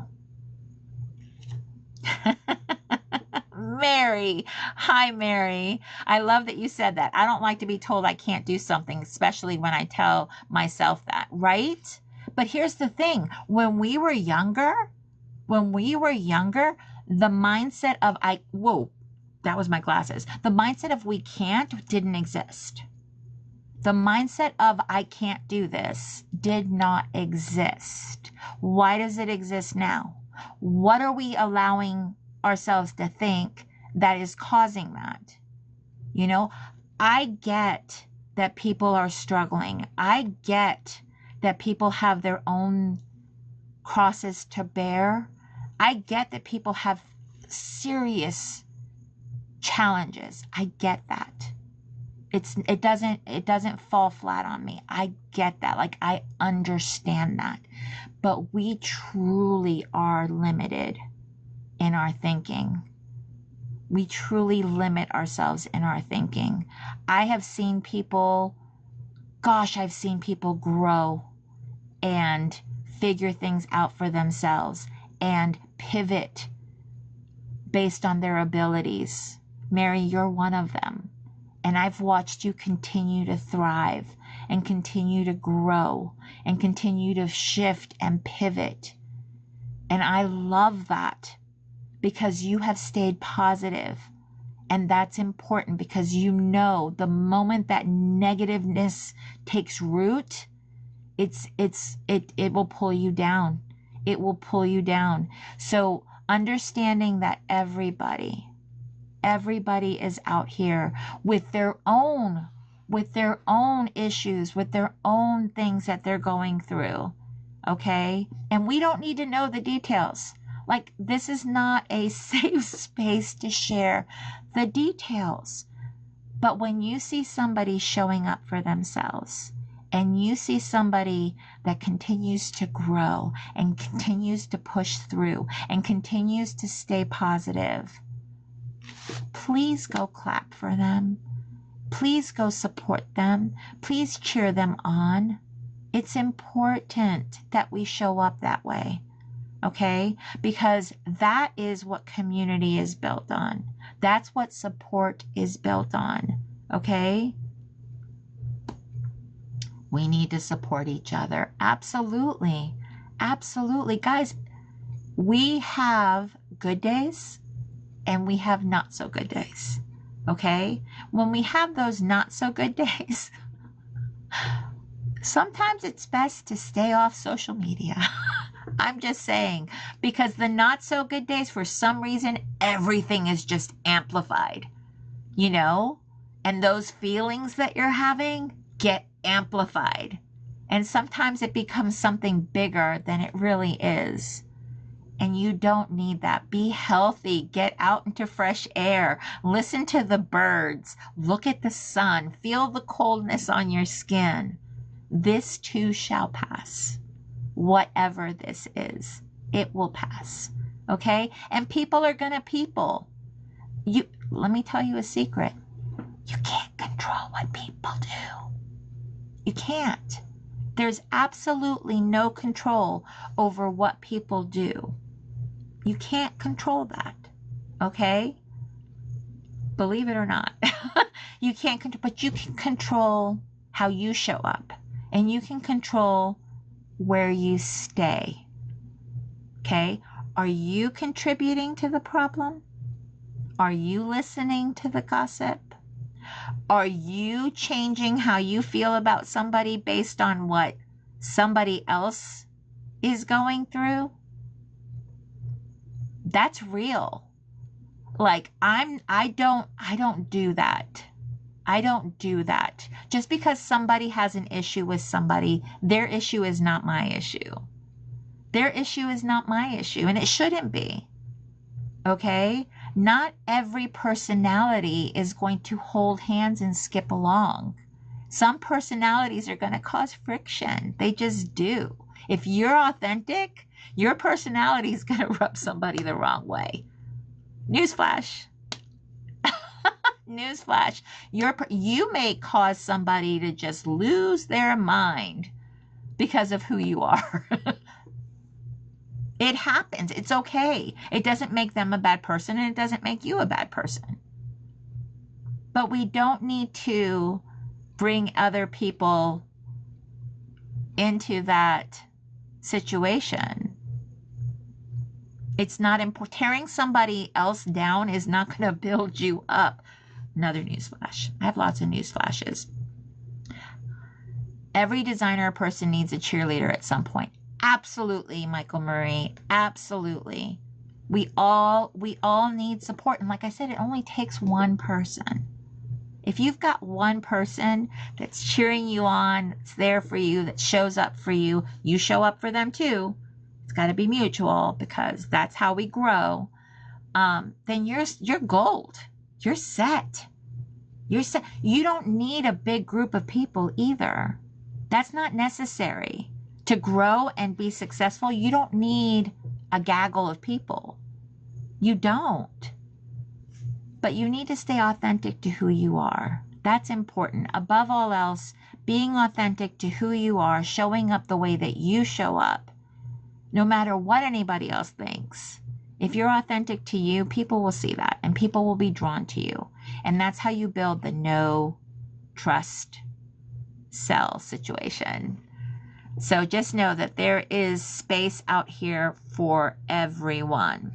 Mary. Hi, Mary. I love that you said that. I don't like to be told I can't do something, especially when I tell myself that, right? But here's the thing. When we were younger, the mindset of that was my glasses. The mindset of we can't didn't exist. The mindset of I can't do this did not exist. Why does it exist now? What are we allowing ourselves to think that is causing that? You know, I get that people are struggling. I get that people have their own crosses to bear. I get that people have serious challenges. I get that. It doesn't fall flat on me. I get that. Like, I understand that. But we truly are limited in our thinking. We truly limit ourselves in our thinking. I've seen people grow and figure things out for themselves and pivot based on their abilities. Mary, you're one of them. And I've watched you continue to thrive and continue to grow and continue to shift and pivot. And I love that, because you have stayed positive. And that's important, because you know the moment that negativeness takes root, it will pull you down. It will pull you down. So understanding that everybody is out here with their own issues, with their own things that they're going through. Okay? And we don't need to know the details. Like, this is not a safe space to share the details. But when you see somebody showing up for themselves, and you see somebody that continues to grow and continues to push through and continues to stay positive, please go clap for them. Please go support them. Please cheer them on. It's important that we show up that way, okay? Because that is what community is built on. That's what support is built on, okay? We need to support each other. Absolutely. Absolutely. Guys, we have good days and we have not so good days, okay? When we have those not so good days, sometimes it's best to stay off social media. I'm just saying, because the not so good days, for some reason, everything is just amplified, you know? And those feelings that you're having get amplified. And sometimes it becomes something bigger than it really is. And you don't need that. Be healthy. Get out into fresh air. Listen to the birds. Look at the sun. Feel the coldness on your skin. This too shall pass. Whatever this is, it will pass. Okay? And people are gonna people. Let me tell you a secret. You can't control what people do. You can't. There's absolutely no control over what people do. You can't control that. Okay? Believe it or not. You can't control, but you can control how you show up. And you can control where you stay. Okay? Are you contributing to the problem? Are you listening to the gossip? Are you changing how you feel about somebody based on what somebody else is going through? That's real. Like I don't do that. I don't do that. Just because somebody has an issue with somebody, their issue is not my issue. Their issue is not my issue, and it shouldn't be. Okay? Not every personality is going to hold hands and skip along. Some personalities are going to cause friction. They just do. If you're authentic, your personality is going to rub somebody the wrong way. Newsflash. Newsflash. You may cause somebody to just lose their mind because of who you are. It happens. It's okay. It doesn't make them a bad person, and it doesn't make you a bad person. But we don't need to bring other people into that situation. It's not important. Tearing somebody else down is not going to build you up. Another newsflash. I have lots of newsflashes. Every designer or person needs a cheerleader at some point. Absolutely, Michael Murray. Absolutely. We all need support. And like I said, it only takes one person. If you've got one person that's cheering you on, that's there for you, that shows up for you, you show up for them too. It's got to be mutual, because that's how we grow. Then you're gold. You're set. You're set. You don't need a big group of people either. That's not necessary. To grow and be successful, you don't need a gaggle of people. You don't. But you need to stay authentic to who you are. That's important. Above all else, being authentic to who you are, showing up the way that you show up, no matter what anybody else thinks. If you're authentic to you, people will see that, and people will be drawn to you. And that's how you build the know, trust, sell situation. So just know that there is space out here for everyone.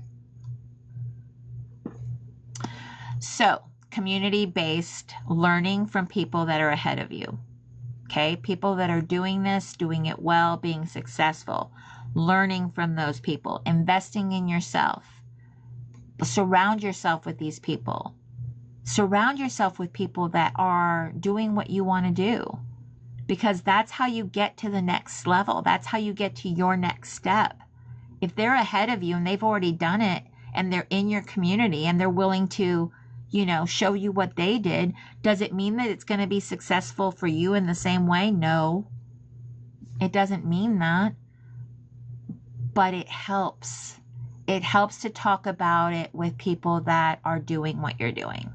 So, community-based learning from people that are ahead of you. Okay? People that are doing this, doing it well, being successful. Learning from those people. Investing in yourself. Surround yourself with these people. Surround yourself with people that are doing what you want to do. Because that's how you get to the next level. That's how you get to your next step. If they're ahead of you and they've already done it, and they're in your community and they're willing to, show you what they did, does it mean that it's going to be successful for you in the same way? No, it doesn't mean that. But it helps. It helps to talk about it with people that are doing what you're doing.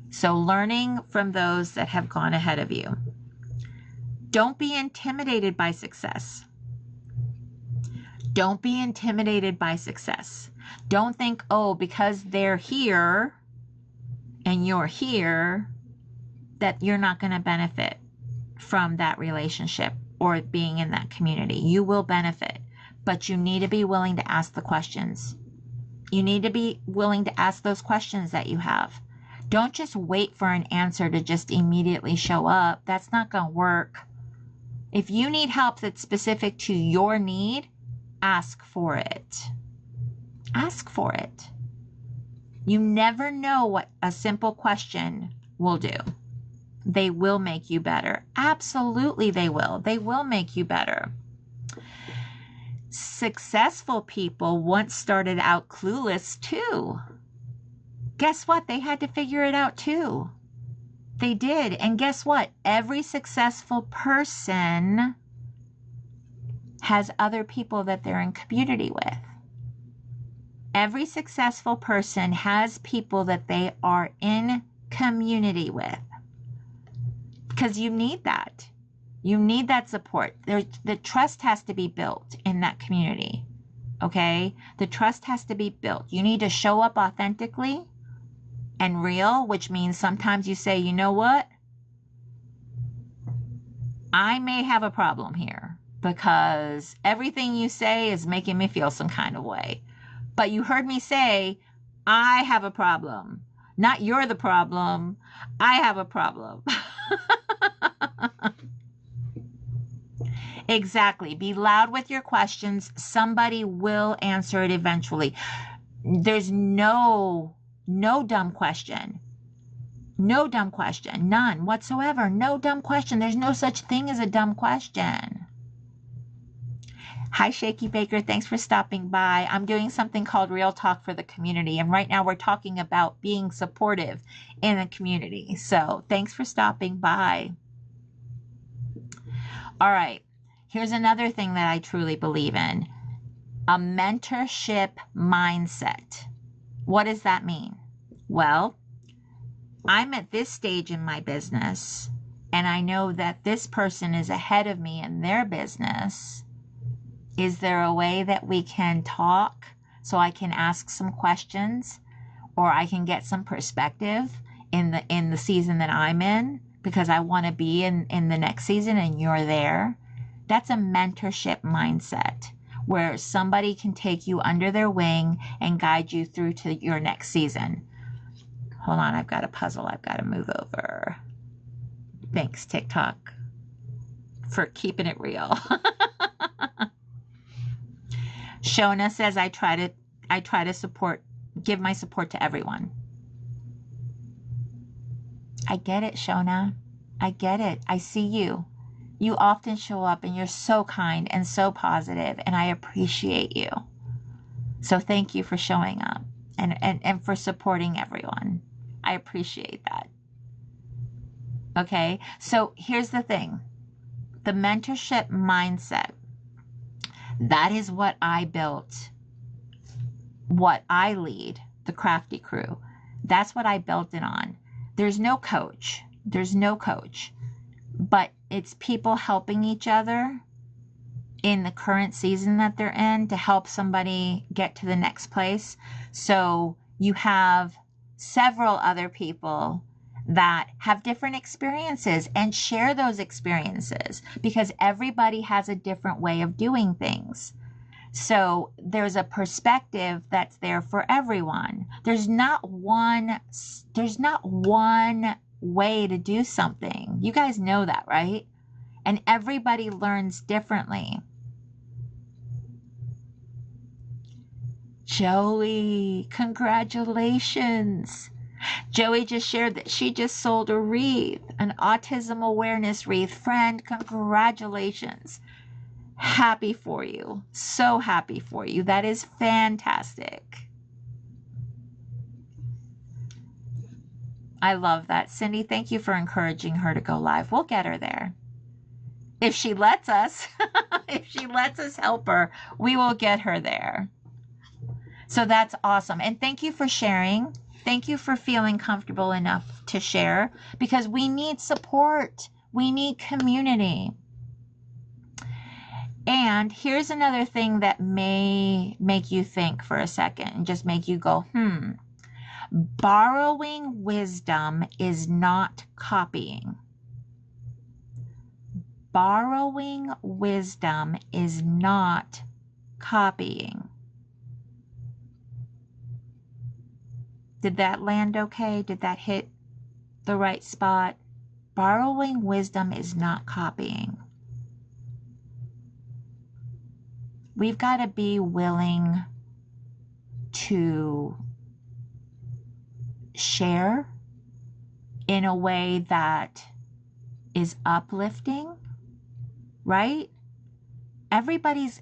So learning from those that have gone ahead of you. Don't be intimidated by success. Don't be intimidated by success. Don't think, oh, because they're here and you're here, that you're not going to benefit from that relationship or being in that community. You will benefit, but you need to be willing to ask the questions. You need to be willing to ask those questions that you have. Don't just wait for an answer to just immediately show up. That's not going to work. If you need help that's specific to your need, ask for it. Ask for it. You never know what a simple question will do. They will make you better. Absolutely, they will. They will make you better. Successful people once started out clueless too. Guess what? They had to figure it out too. They did. And guess what? Every successful person has other people that they're in community with. Every successful person has people that they are in community with. Because you need that. You need that support. The trust has to be built in that community. Okay? The trust has to be built. You need to show up authentically and real, which means sometimes you say, you know what? I may have a problem here because everything you say is making me feel some kind of way. But you heard me say, I have a problem. Not you're the problem. I have a problem. Exactly. Be loud with your questions. Somebody will answer it eventually. There's no dumb question. No dumb question. None whatsoever. No dumb question. There's no such thing as a dumb question. Hi, Shaky Baker. Thanks for stopping by. I'm doing something called Real Talk for the community. And right now we're talking about being supportive in a community. So thanks for stopping by. All right. Here's another thing that I truly believe in. A mentorship mindset. What does that mean? Well, I'm at this stage in my business, and I know that this person is ahead of me in their business. Is there a way that we can talk so I can ask some questions or I can get some perspective in the season that I'm in because I want to be in the next season and you're there? That's a mentorship mindset where somebody can take you under their wing and guide you through to your next season. Hold on, I've got a puzzle I've got to move over. Thanks, TikTok, for keeping it real. Shona says I try to give my support to everyone. I get it, Shona. I get it. I see you. You often show up and you're so kind and so positive, and I appreciate you. So thank you for showing up and for supporting everyone. I appreciate that. Okay, so here's the thing. The mentorship mindset. That is what I built, what I lead, the Crafty Crew. That's what I built it on. There's no coach. There's no coach. But it's people helping each other in the current season that they're in to help somebody get to the next place. So you have several other people that have different experiences and share those experiences because everybody has a different way of doing things. So there's a perspective that's there for everyone. There's not one way to do something. You guys know that, right? And everybody learns differently. Joey, congratulations. Joey just shared that she just sold a wreath, an autism awareness wreath. Friend, congratulations. Happy for you. So happy for you. That is fantastic. I love that. Cindy, thank you for encouraging her to go live. We'll get her there. If she lets us, if she lets us help her, we will get her there. So that's awesome. And thank you for sharing. Thank you for feeling comfortable enough to share because we need support. We need community. And here's another thing that may make you think for a second and just make you go, borrowing wisdom is not copying. Borrowing wisdom is not copying. Did that land okay? Did that hit the right spot? Borrowing wisdom is not copying. We've got to be willing to share in a way that is uplifting, right? Everybody's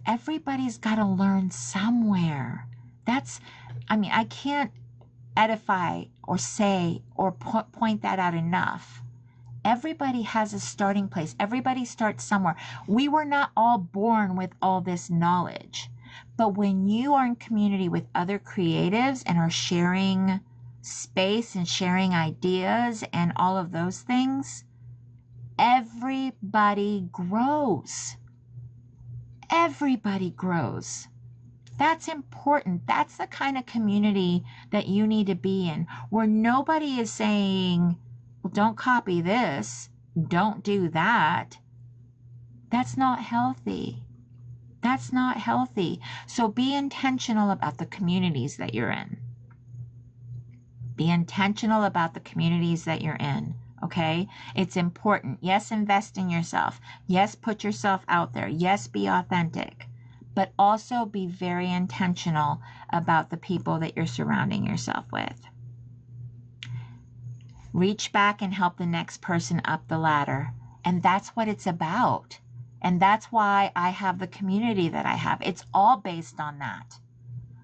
got to learn somewhere. I can't edify or say or point that out enough. Everybody has a starting place. Everybody starts somewhere. We were not all born with all this knowledge. But when you are in community with other creatives and are sharing space and sharing ideas and all of those things, everybody grows. Everybody grows. That's important. That's the kind of community that you need to be in, where nobody is saying, well, don't copy this, don't do that. That's not healthy. That's not healthy. So be intentional about the communities that you're in. Be intentional about the communities that you're in. Okay? It's important. Yes, invest in yourself. Yes, put yourself out there. Yes, be authentic. But also be very intentional about the people that you're surrounding yourself with. Reach back and help the next person up the ladder. And that's what it's about. And that's why I have the community that I have. It's all based on that.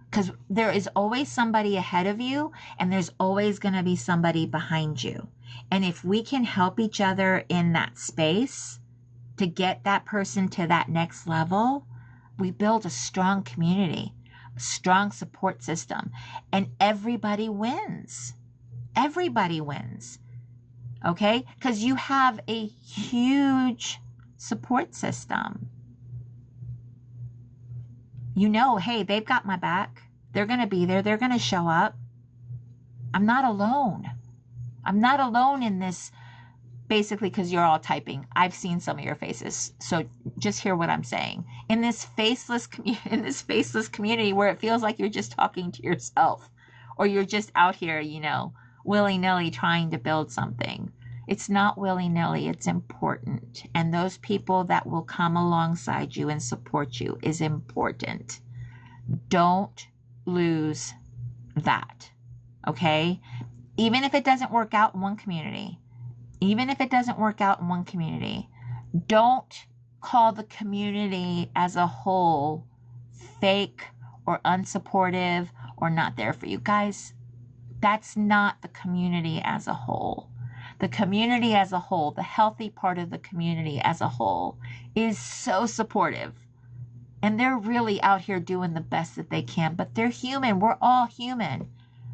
Because there is always somebody ahead of you, and there's always going to be somebody behind you. And if we can help each other in that space to get that person to that next level, we build a strong community, a strong support system, and everybody wins. Everybody wins. Okay? Because you have a huge support system. You know, hey, they've got my back. They're going to be there. They're going to show up. I'm not alone. I'm not alone in this, basically, because you're all typing. I've seen some of your faces. So just hear what I'm saying. In this faceless community where it feels like you're just talking to yourself, or you're just out here, willy-nilly trying to build something. It's not willy-nilly. It's important. And those people that will come alongside you and support you is important. Don't lose that. Okay? Even if it doesn't work out in one community, don't call the community as a whole fake or unsupportive or not there for you. Guys, that's not the community as a whole. The community as a whole, the healthy part of the community as a whole, is so supportive. And they're really out here doing the best that they can. But they're human. We're all human.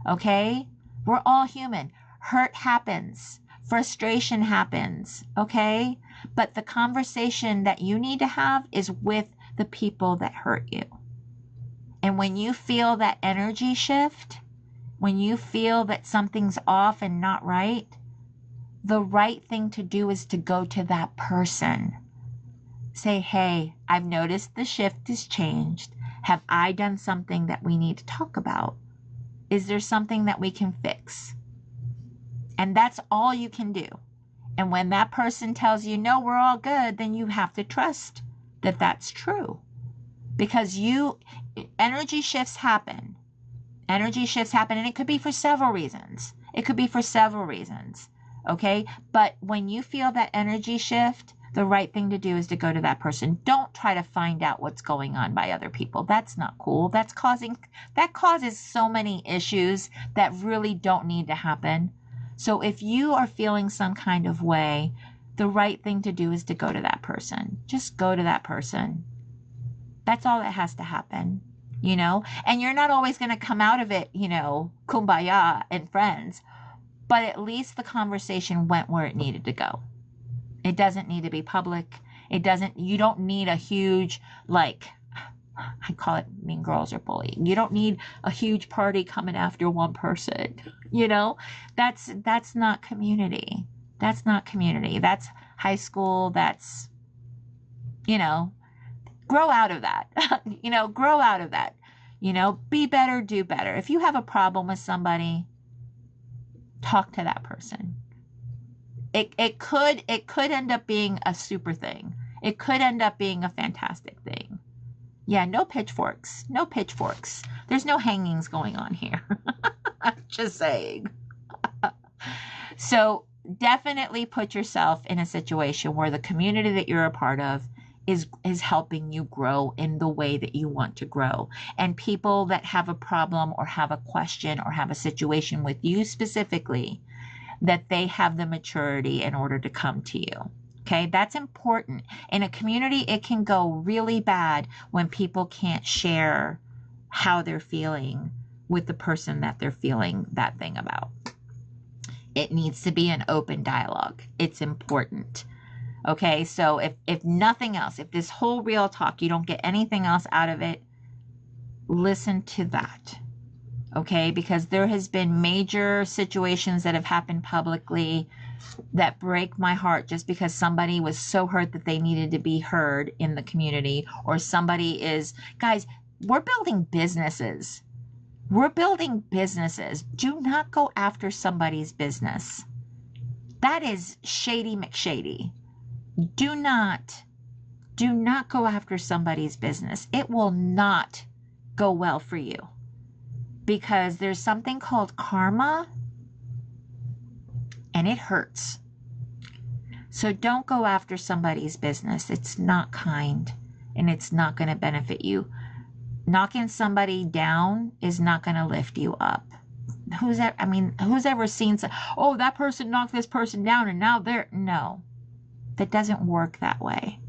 Okay? We're all human. Hurt happens. Frustration happens. Okay? But the conversation that you need to have is with the people that hurt you. And when you feel that energy shift, when you feel that something's off and not right, the right thing to do is to go to that person. Say, hey, I've noticed the shift has changed. Have I done something that we need to talk about? Is there something that we can fix? And that's all you can do. And when that person tells you, no, we're all good, then you have to trust that that's true. Because energy shifts happen. Energy shifts happen, and it could be for several reasons. Okay? But when you feel that energy shift, the right thing to do is to go to that person. Don't try to find out what's going on by other people. That's not cool. That causes so many issues that really don't need to happen. So if you are feeling some kind of way, the right thing to do is to go to that person. Just go to that person. That's all that has to happen, And you're not always going to come out of it, kumbaya and friends. But at least the conversation went where it needed to go. It doesn't need to be public. It doesn't, you don't need a huge, like, I call it mean girls or bullying. You don't need a huge party coming after one person. You know, that's not community. That's not community. That's high school. That's, you know, grow out of that. Grow out of that. Be better, do better. If you have a problem with somebody, talk to that person. It could end up being a super thing. It could end up being a fantastic thing. Yeah, no pitchforks. No pitchforks. There's no hangings going on here. Just saying. So definitely put yourself in a situation where the community that you're a part of is helping you grow in the way that you want to grow. And people that have a problem or have a question or have a situation with you specifically, that they have the maturity in order to come to you. Okay, that's important. In a community, it can go really bad when people can't share how they're feeling with the person that they're feeling that thing about. It needs to be an open dialogue. It's important. Okay, so if nothing else, if this whole real talk, you don't get anything else out of it, listen to that. Okay, because there has been major situations that have happened publicly that break my heart just because somebody was so hurt that they needed to be heard in the community, or somebody is, guys, we're building businesses. We're building businesses. Do not go after somebody's business. That is shady McShady. Do not go after somebody's business. It will not go well for you, because there's something called karma, and it hurts. So don't go after somebody's business. It's not kind, and it's not going to benefit you. Knocking somebody down is not going to lift you up. Who's ever seen, oh, that person knocked this person down and now no, that doesn't work that way.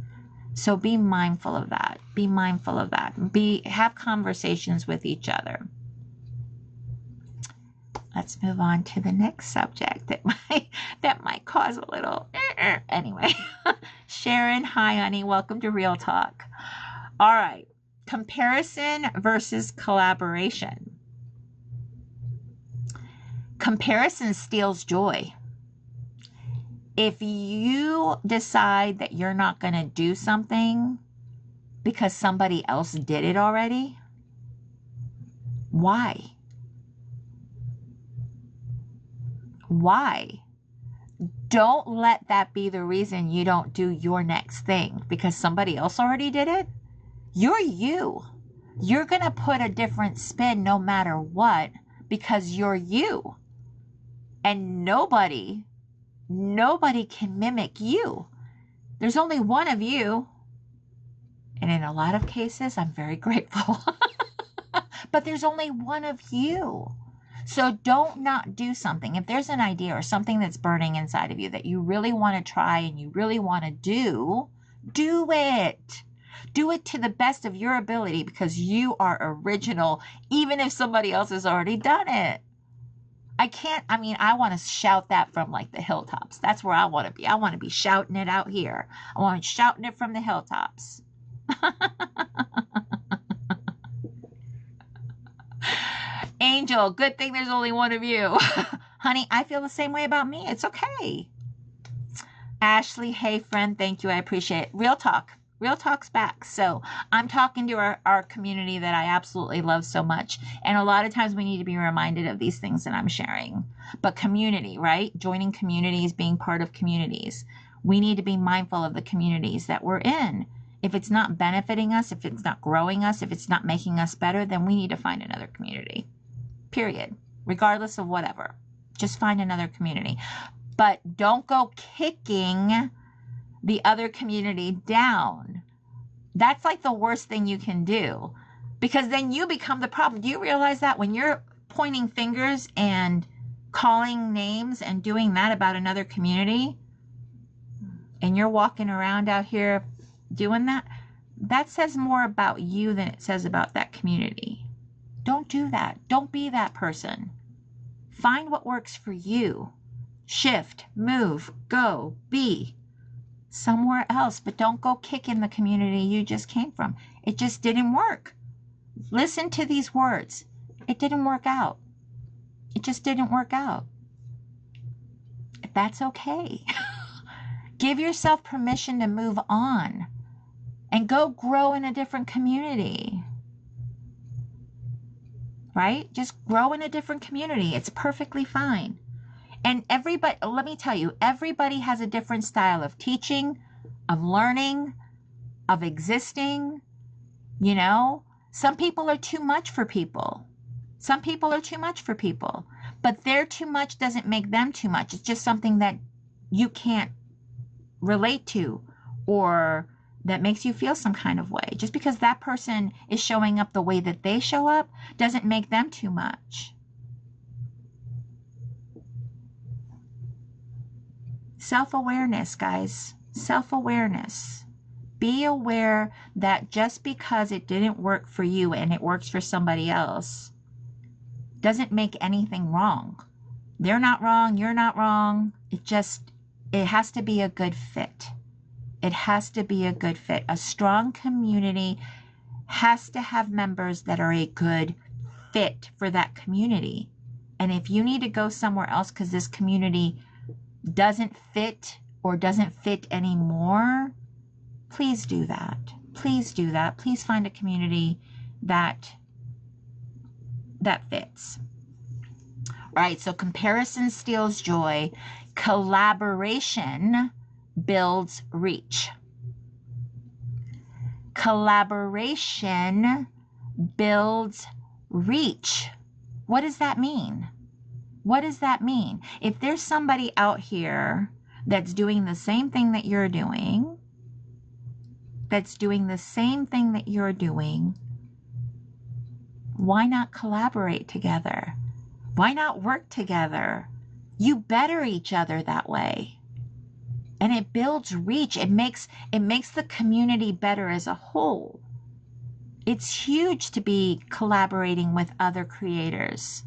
So be mindful of that. Be mindful of that. Have conversations with each other. Let's move on to the next subject that might cause a little anyway. Sharon, hi honey, welcome to Real Talk. All right, comparison versus collaboration. Comparison steals joy. If you decide that you're not going to do something because somebody else did it already, why? Why? Don't let that be the reason you don't do your next thing because somebody else already did it. You're you. You're going to put a different spin no matter what because you're you. And nobody can mimic you. There's only one of you. And in a lot of cases, I'm very grateful. But there's only one of you. So don't not do something. If there's an idea or something that's burning inside of you that you really want to try and you really want to do it. Do it to the best of your ability because you are original, even if somebody else has already done it. I want to shout that from like the hilltops. That's where I want to be. I want to be shouting it out here. I want to be shouting it from the hilltops. Angel, good thing there's only one of you. Honey, I feel the same way about me. It's okay. Ashley, hey friend, thank you. I appreciate it. Real talk. Real Talk's back. So I'm talking to our community that I absolutely love so much. And a lot of times we need to be reminded of these things that I'm sharing. But community, right? Joining communities, being part of communities. We need to be mindful of the communities that we're in. If it's not benefiting us, if it's not growing us, if it's not making us better, then we need to find another community. Period. Regardless of whatever. Just find another community. But don't go kicking the other community down. That's like the worst thing you can do, because then you become the problem. Do you realize that when you're pointing fingers and calling names and doing that about another community, and you're walking around out here doing that, that says more about you than it says about that community. Don't do that. Don't be that person. Find what works for you. Shift, move, go, be. somewhere else, but don't go kicking the community you just came from. It just didn't work. Listen to these words. It didn't work out. It just didn't work out. That's okay. Give yourself permission to move on and go grow in a different community. Right? Just grow in a different community. It's perfectly fine. And everybody, let me tell you, everybody has a different style of teaching, of learning, of existing. You know, some people are too much for people. Some people are too much for people. But their too much doesn't make them too much. It's just something that you can't relate to or that makes you feel some kind of way. Just because that person is showing up the way that they show up doesn't make them too much. Self-awareness, guys. Self-awareness. Be aware that just because it didn't work for you and it works for somebody else doesn't make anything wrong. They're not wrong. You're not wrong. It has to be a good fit. It has to be a good fit. A strong community has to have members that are a good fit for that community. And if you need to go somewhere else because this community doesn't fit or doesn't fit anymore, please do that. Please do that. Please find a community that fits. All right, so comparison steals joy. Collaboration builds reach. Collaboration builds reach. What does that mean? What does that mean? If there's somebody out here that's doing the same thing that you're doing, why not collaborate together? Why not work together? You better each other that way. And it builds reach. It makes the community better as a whole. It's huge to be collaborating with other creators.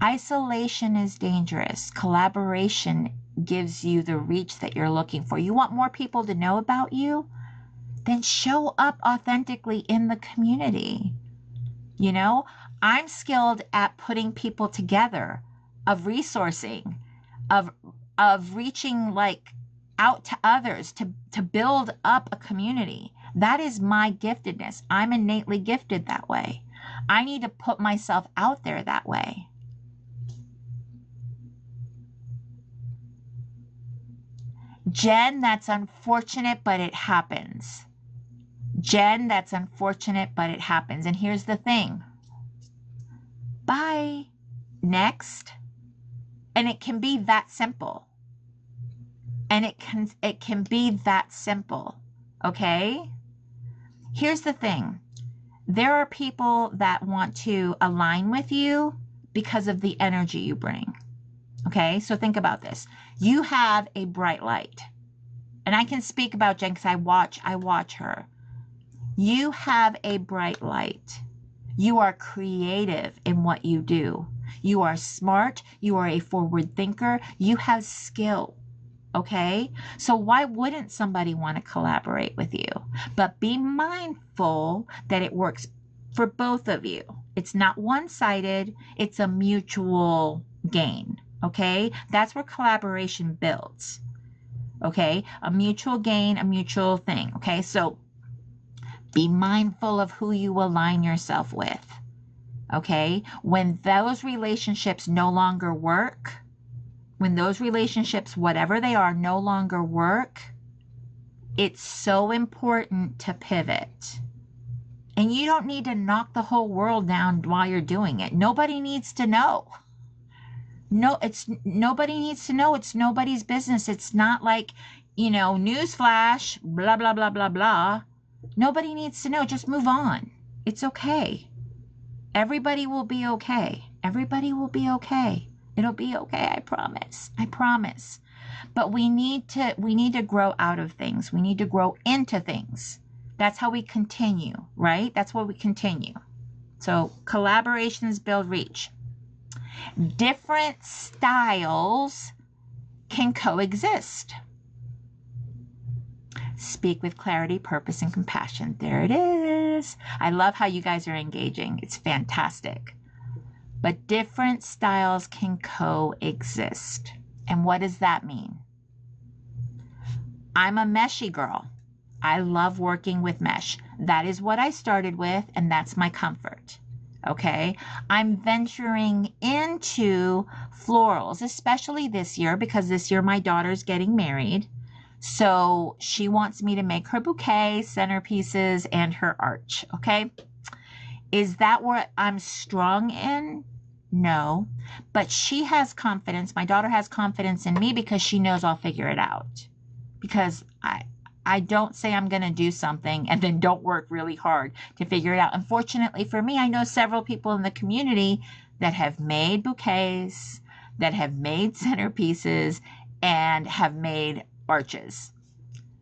Isolation is dangerous. Collaboration gives you the reach that you're looking for. You want more people to know about you? Then show up authentically in the community. You know, I'm skilled at putting people together, of resourcing, of reaching like out to others to build up a community. That is my giftedness. I'm innately gifted that way. I need to put myself out there that way. Jen, that's unfortunate, but it happens. Jen, that's unfortunate, but it happens. And here's the thing. Bye. Next. And it can be that simple. And it can be that simple. Okay? Here's the thing. There are people that want to align with you because of the energy you bring. Okay? So think about this. You have a bright light. And I can speak about Jen because I watch her. You have a bright light. You are creative in what you do. You are smart. You are a forward thinker. You have skill. Okay? So why wouldn't somebody want to collaborate with you? But be mindful that it works for both of you. It's not one-sided. It's a mutual gain. Okay? That's where collaboration builds. Okay? A mutual gain, a mutual thing. Okay? So be mindful of who you align yourself with. Okay? When those relationships no longer work, when those relationships, whatever they are, no longer work, it's so important to pivot. And you don't need to knock the whole world down while you're doing it. Nobody needs to know. Nobody needs to know. It's nobody's business. It's not like, newsflash, blah, blah, blah, blah, blah. Nobody needs to know. Just move on. It's okay. Everybody will be okay. Everybody will be okay. It'll be okay. I promise. I promise. But we need to grow out of things. We need to grow into things. That's how we continue, right? That's what we continue. So collaborations build reach. Different styles can coexist. Speak with clarity, purpose, and compassion. There it is. I love how you guys are engaging. It's fantastic. But different styles can coexist. And what does that mean? I'm a meshy girl. I love working with mesh. That is what I started with, and that's my comfort. Okay, I'm venturing into florals, especially this year, because this year my daughter's getting married. So she wants me to make her bouquet, centerpieces, and her arch. Okay, is that what I'm strong in? No, but she has confidence. My daughter has confidence in me because she knows I'll figure it out. Because I don't say I'm going to do something and then don't work really hard to figure it out. Unfortunately for me, I know several people in the community that have made bouquets, that have made centerpieces, and have made arches.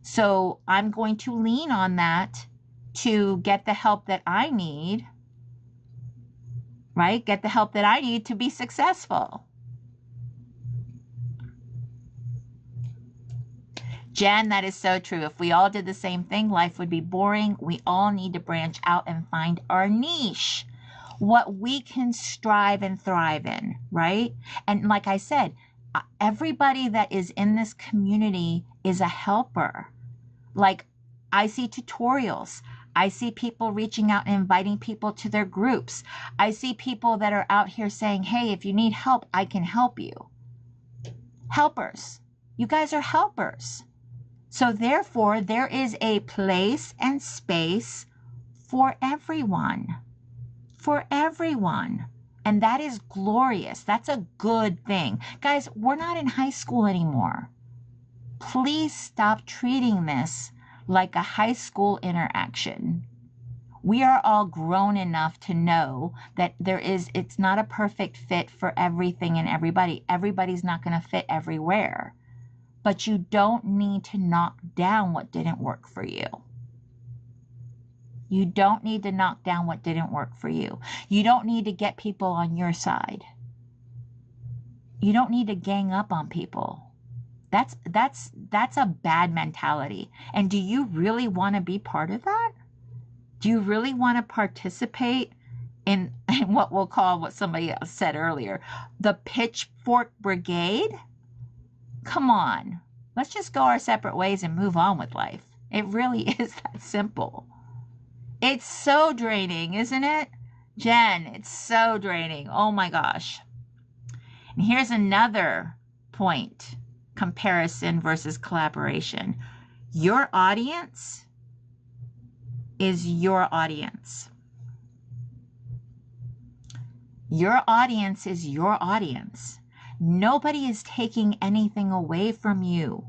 So I'm going to lean on that to get the help that I need, right? Get the help that I need to be successful. Jen, that is so true. If we all did the same thing, life would be boring. We all need to branch out and find our niche, what we can strive and thrive in, right? And like I said, everybody that is in this community is a helper. Like, I see tutorials. I see people reaching out and inviting people to their groups. I see people that are out here saying, hey, if you need help, I can help you. Helpers. You guys are helpers. So therefore, there is a place and space for everyone. For everyone. And that is glorious. That's a good thing. Guys, we're not in high school anymore. Please stop treating this like a high school interaction. We are all grown enough to know that it's not a perfect fit for everything and everybody. Everybody's not going to fit everywhere. But you don't need to knock down what didn't work for you. You don't need to knock down what didn't work for you. You don't need to get people on your side. You don't need to gang up on people. That's a bad mentality. And do you really want to be part of that? Do you really want to participate in what we'll call, what somebody else said earlier, the pitchfork brigade? Come on, let's just go our separate ways and move on with life. It really is that simple. It's so draining, isn't it? Jen, it's so draining. Oh my gosh. And here's another point, comparison versus collaboration. Your audience is your audience. Your audience is your audience. Nobody is taking anything away from you.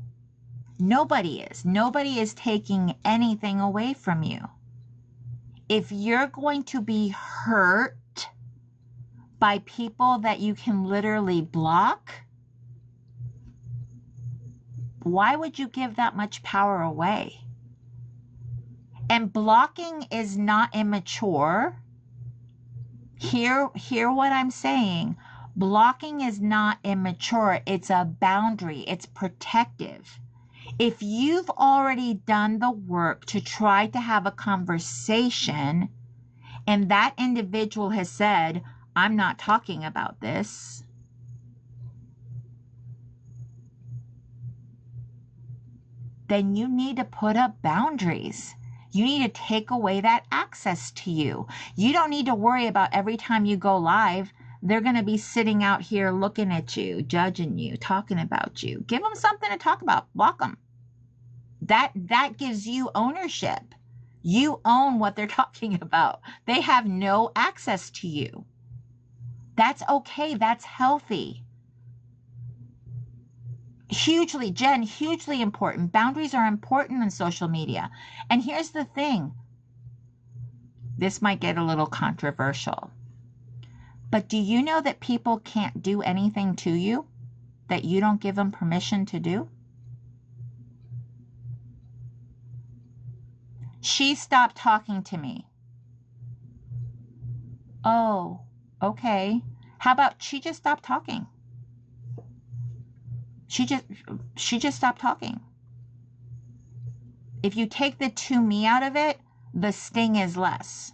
Nobody is. Nobody is taking anything away from you. If you're going to be hurt by people that you can literally block, why would you give that much power away? And blocking is not immature. Hear what I'm saying. Blocking is not immature. It's a boundary. It's protective. If you've already done the work to try to have a conversation and that individual has said, I'm not talking about this, then you need to put up boundaries. You need to take away that access to you. You don't need to worry about every time you go live, they're going to be sitting out here looking at you, judging you, talking about you. Give them something to talk about. Block them. That gives you ownership. You own what they're talking about. They have no access to you. That's okay. That's healthy. Hugely, Jen, hugely important. Boundaries are important on social media. And here's the thing. This might get a little controversial. But do you know that people can't do anything to you that you don't give them permission to do? She stopped talking to me. Oh, okay. How about she just stopped talking? She just stopped talking. If you take the to me out of it, the sting is less.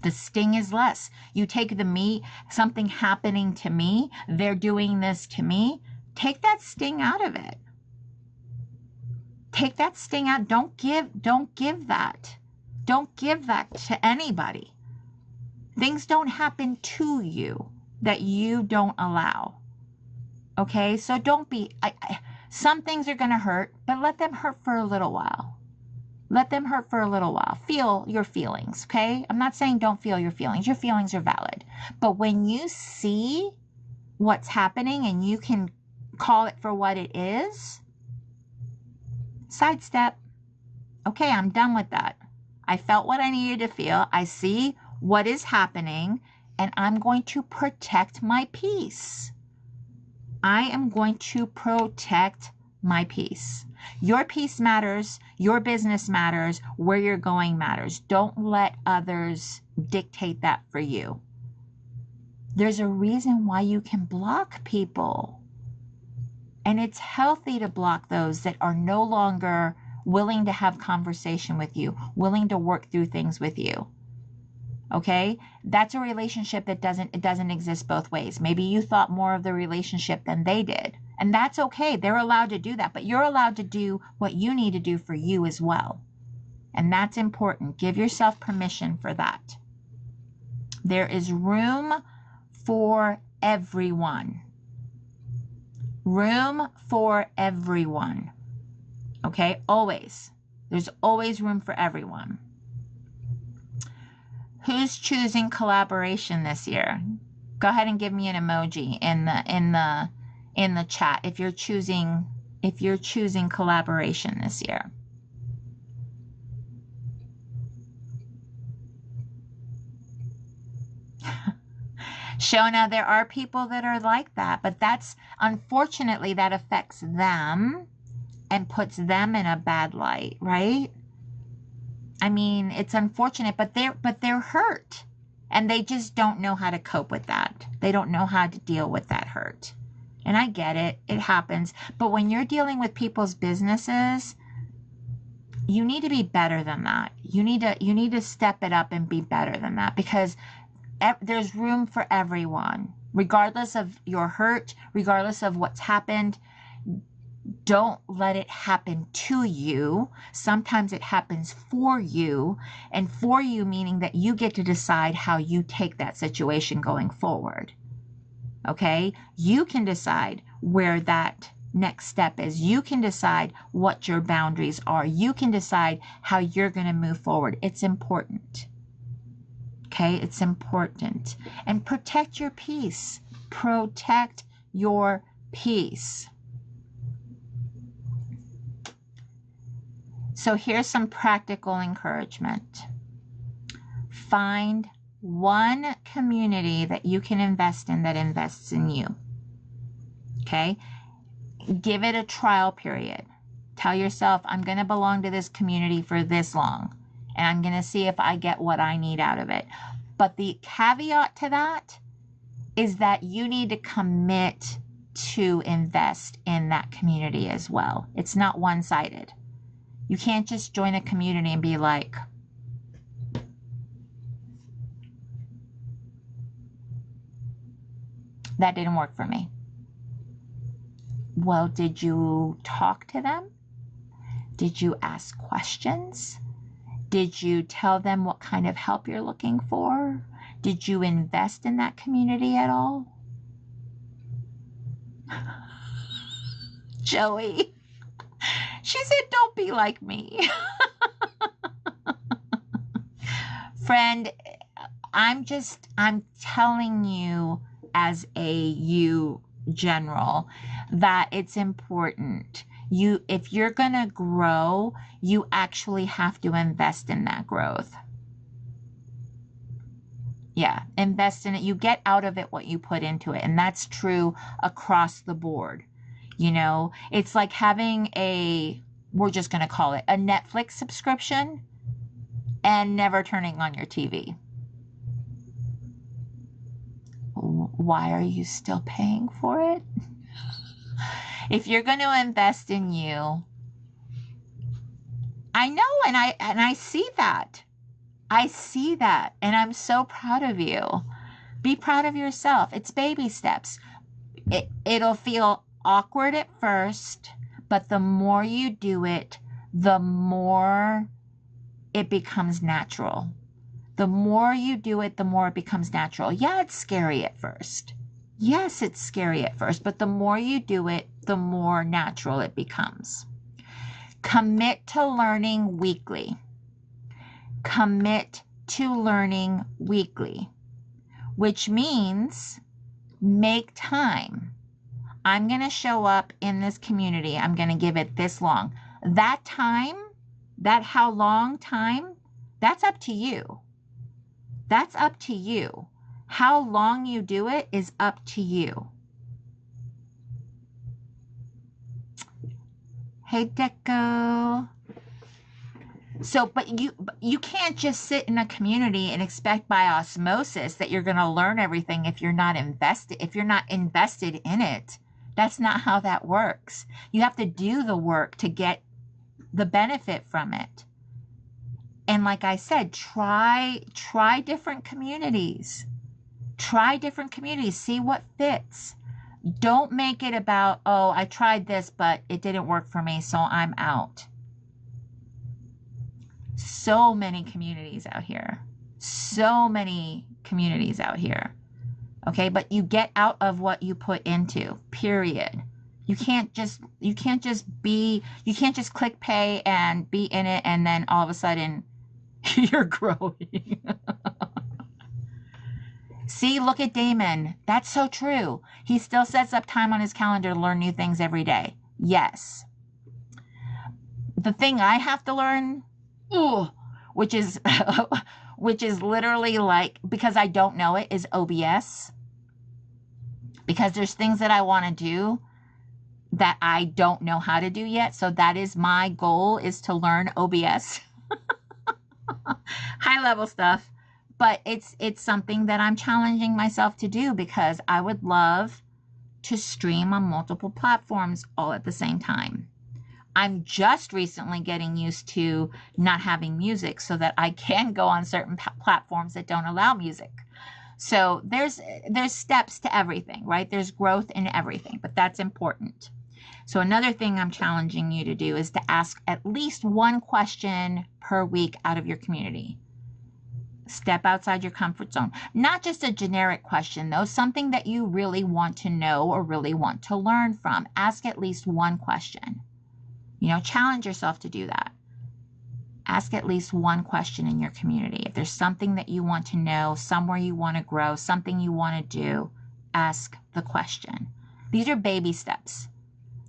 The sting is less. You take the me, something happening to me, they're doing this to me, take that sting out of it. Take that sting out. Don't give that. Don't give that to anybody. Things don't happen to you that you don't allow. Okay? So don't be, some things are going to hurt, but let them hurt for a little while. Let them hurt for a little while. Feel your feelings, okay? I'm not saying don't feel your feelings. Your feelings are valid. But when you see what's happening and you can call it for what it is, sidestep. Okay, I'm done with that. I felt what I needed to feel. I see what is happening, and I'm going to protect my peace. I am going to protect my peace. Your peace matters. Your business matters. Where you're going matters. Don't let others dictate that for you. There's a reason why you can block people. And it's healthy to block those that are no longer willing to have conversation with you, willing to work through things with you. Okay? That's a relationship that doesn't exist both ways. Maybe you thought more of the relationship than they did. And that's okay. They're allowed to do that. But you're allowed to do what you need to do for you as well. And that's important. Give yourself permission for that. There is room for everyone. Room for everyone. Okay? Always. There's always room for everyone. Who's choosing collaboration this year? Go ahead and give me an emoji in the chat if you're choosing collaboration this year. Shona, there are people that are like that, but that's unfortunately that affects them and puts them in a bad light, right? I mean, it's unfortunate, but they're hurt, and they just don't know how to cope with that. They don't know how to deal with that hurt. And I get it. It happens. But when you're dealing with people's businesses, you need to be better than that. You need to step it up and be better than that, because there's room for everyone, regardless of your hurt, regardless of what's happened. Don't let it happen to you. Sometimes it happens for you, and for you meaning that you get to decide how you take that situation going forward. Okay? You can decide where that next step is. You can decide what your boundaries are. You can decide how you're going to move forward. It's important. Okay? It's important. And protect your peace. Protect your peace. So here's some practical encouragement. Find one community that you can invest in that invests in you. Okay? Give it a trial period. Tell yourself, I'm going to belong to this community for this long, and I'm going to see if I get what I need out of it. But the caveat to that is that you need to commit to invest in that community as well. It's not one-sided. You can't just join a community and be like, that didn't work for me. Well, did you talk to them? Did you ask questions? Did you tell them what kind of help you're looking for? Did you invest in that community at all? Joey. She said, don't be like me. Friend, I'm telling you as a you general that it's important. If you're going to grow, you actually have to invest in that growth. Yeah, invest in it. You get out of it what you put into it. And that's true across the board. You know, it's like having we're just going to call it a Netflix subscription and never turning on your TV. Why are you still paying for it? If you're going to invest in you, I know, and I see that. I see that, and I'm so proud of you. Be proud of yourself. It's baby steps. It'll feel awkward at first, but the more you do it, the more it becomes natural. The more you do it, the more it becomes natural. Yeah, it's scary at first. Yes, it's scary at first, but the more you do it, the more natural it becomes. Commit to learning weekly. Commit to learning weekly, which means make time. I'm going to show up in this community. I'm going to give it this long. That time, that how long time, that's up to you. That's up to you. How long you do it is up to you. Hey, Decor. So, but you can't just sit in a community and expect by osmosis that you're going to learn everything if you're not invested in it. That's not how that works. You have to do the work to get the benefit from it. And like I said, try different communities. Try different communities. See what fits. Don't make it about, oh, I tried this, but it didn't work for me, so I'm out. So many communities out here. So many communities out here. Okay, but you get out of what you put into, period. You can't just click pay and be in it and then all of a sudden you're growing. See, look at Damon. That's so true. He still sets up time on his calendar to learn new things every day. Yes. The thing I have to learn, which is literally like, because I don't know it, is OBS. Because there's things that I want to do that I don't know how to do yet. So that is my goal, is to learn OBS. High level stuff. But it's something that I'm challenging myself to do because I would love to stream on multiple platforms all at the same time. I'm just recently getting used to not having music so that I can go on certain platforms that don't allow music. So there's steps to everything, right? There's growth in everything, but that's important. So another thing I'm challenging you to do is to ask at least one question per week out of your community. Step outside your comfort zone. Not just a generic question, though, something that you really want to know or really want to learn from. Ask at least one question. Challenge yourself to do that. Ask at least one question in your community. If there's something that you want to know, somewhere you want to grow, something you want to do, ask the question. These are baby steps.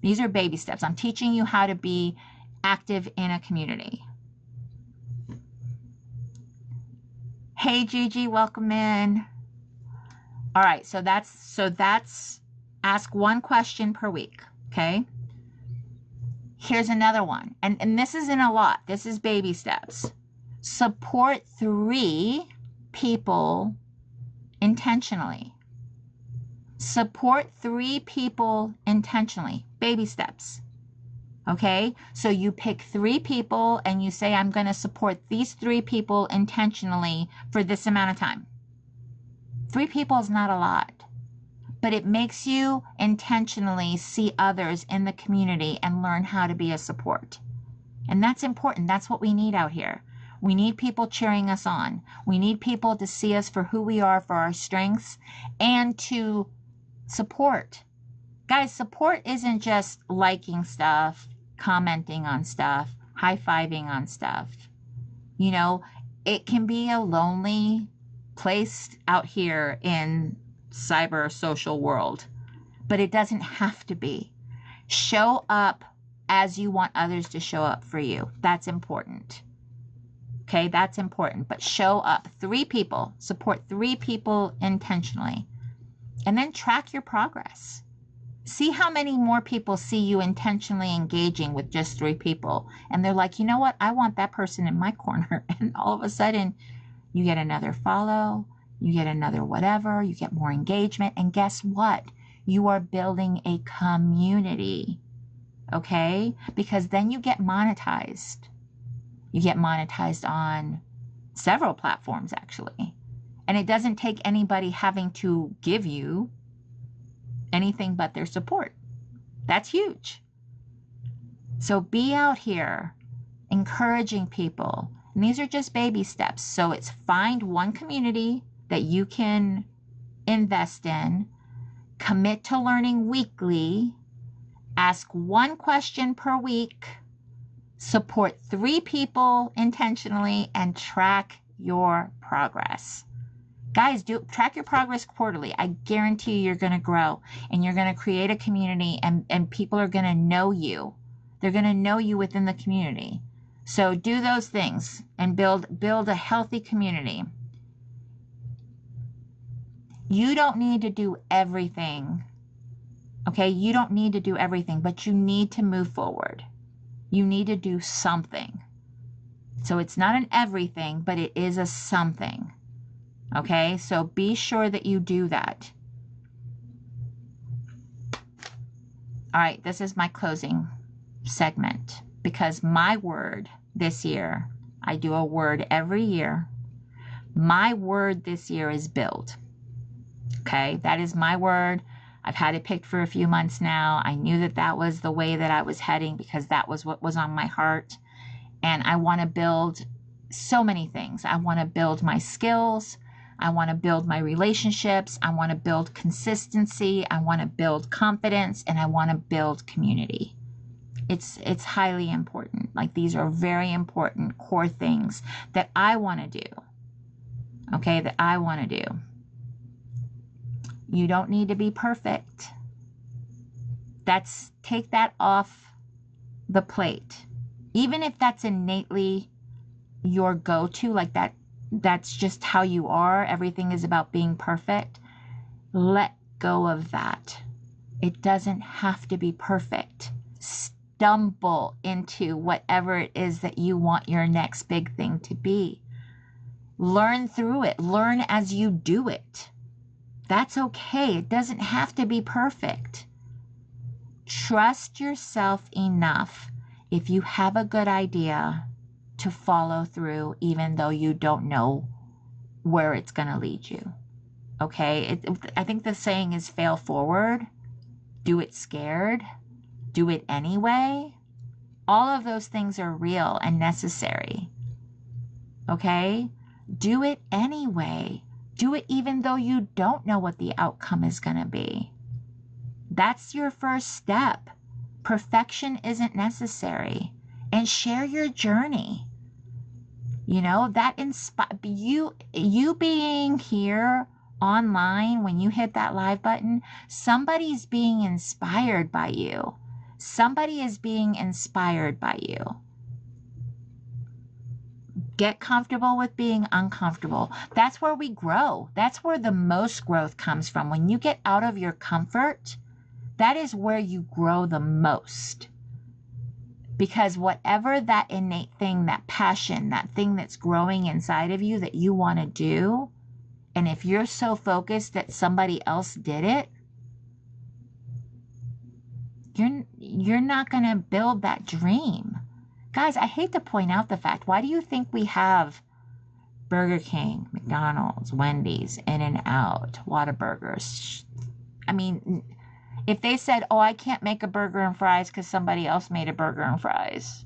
These are baby steps. I'm teaching you how to be active in a community. Hey, Gigi, welcome in. All right, so that's ask one question per week, okay? Here's another one, and this isn't a lot. This is baby steps. Support 3 people intentionally. Support 3 people intentionally. Baby steps. Okay, so you pick 3 people and you say, I'm going to support these 3 people intentionally for this amount of time. 3 people is not a lot, but it makes you intentionally see others in the community and learn how to be a support. And that's important. That's what we need out here. We need people cheering us on. We need people to see us for who we are, for our strengths, and to support. Guys, support isn't just liking stuff, commenting on stuff, high-fiving on stuff. It can be a lonely place out here in cyber social world, but it doesn't have to be. Show up as you want others to show up for you. That's important. Okay, that's important. But show up. 3 people. Support 3 people intentionally. And then track your progress. See how many more people see you intentionally engaging with just 3 people. And they're like, you know what? I want that person in my corner. And all of a sudden, you get another follow. You get another whatever. You get more engagement. And guess what? You are building a community. Okay? Because then you get monetized. You get monetized on several platforms, actually. And it doesn't take anybody having to give you anything but their support. That's huge. So be out here encouraging people. And these are just baby steps. So it's find one community that you can invest in, commit to learning weekly, ask one question per week, support 3 people intentionally, and track your progress. Guys, track your progress quarterly. I guarantee you you're going to grow, and you're going to create a community, and people are going to know you. They're going to know you within the community. So do those things and build a healthy community. You don't need to do everything. Okay? You don't need to do everything, but you need to move forward. You need to do something. So it's not an everything, but it is a something. Okay? So be sure that you do that. All right, this is my closing segment, because my word this year, I do a word every year. My word this year is build. Okay, that is my word. I've had it picked for a few months now. I knew that that was the way that I was heading, because that was what was on my heart. And I want to build so many things. I want to build my skills. I want to build my relationships. I want to build consistency. I want to build confidence, and I want to build community. It's highly important. Like, these are very important core things that I want to do. Okay, that I want to do. You don't need to be perfect. Take that off the plate. Even if that's innately your go-to, like that's just how you are. Everything is about being perfect. Let go of that. It doesn't have to be perfect. Stumble into whatever it is that you want your next big thing to be. Learn through it. Learn as you do it. That's okay. It doesn't have to be perfect. Trust yourself enough, if you have a good idea, to follow through, even though you don't know where it's going to lead you. Okay? I think the saying is fail forward, do it scared, do it anyway. All of those things are real and necessary. Okay? Do it anyway. Do it even though you don't know what the outcome is going to be. That's your first step. Perfection isn't necessary. And share your journey. You know, that you being here online, when you hit that live button, somebody's being inspired by you. Somebody is being inspired by you. Get comfortable with being uncomfortable. That's where we grow. That's where the most growth comes from. When you get out of your comfort, that is where you grow the most. Because whatever that innate thing, that passion, that thing that's growing inside of you that you want to do, and if you're so focused that somebody else did it, you're not going to build that dream. Guys, I hate to point out the fact, why do you think we have Burger King, McDonald's, Wendy's, In-N-Out, Whataburgers? I mean, if they said, oh, I can't make a burger and fries because somebody else made a burger and fries.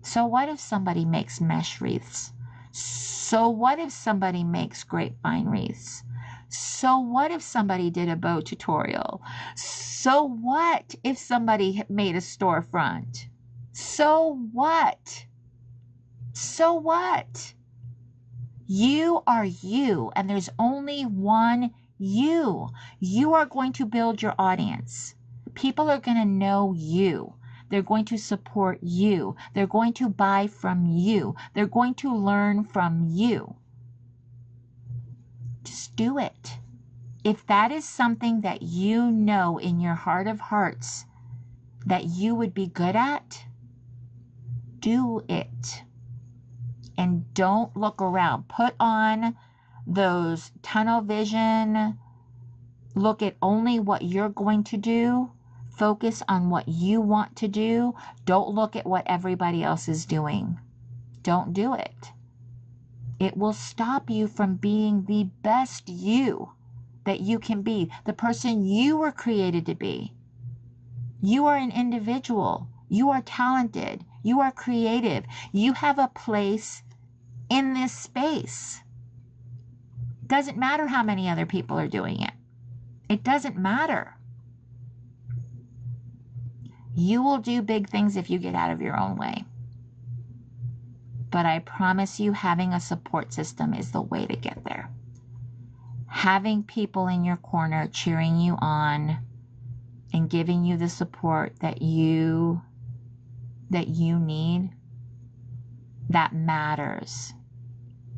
So what if somebody makes mesh wreaths? So what if somebody makes grapevine wreaths? So what if somebody did a bow tutorial? So what if somebody made a storefront? So what? So what? You are you, and there's only one you. You are going to build your audience. People are going to know you. They're going to support you. They're going to buy from you. They're going to learn from you. Just do it. If that is something that you know in your heart of hearts that you would be good at, do it. And don't look around. Put on those tunnel vision. Look at only what you're going to do. Focus on what you want to do. Don't look at what everybody else is doing. Don't do it. It will stop you from being the best you that you can be, the person you were created to be. You are an individual. You are talented. You are creative. You have a place in this space. Doesn't matter how many other people are doing it. It doesn't matter. You will do big things if you get out of your own way. But I promise you, having a support system is the way to get there. Having people in your corner cheering you on and giving you the support that you need, that matters.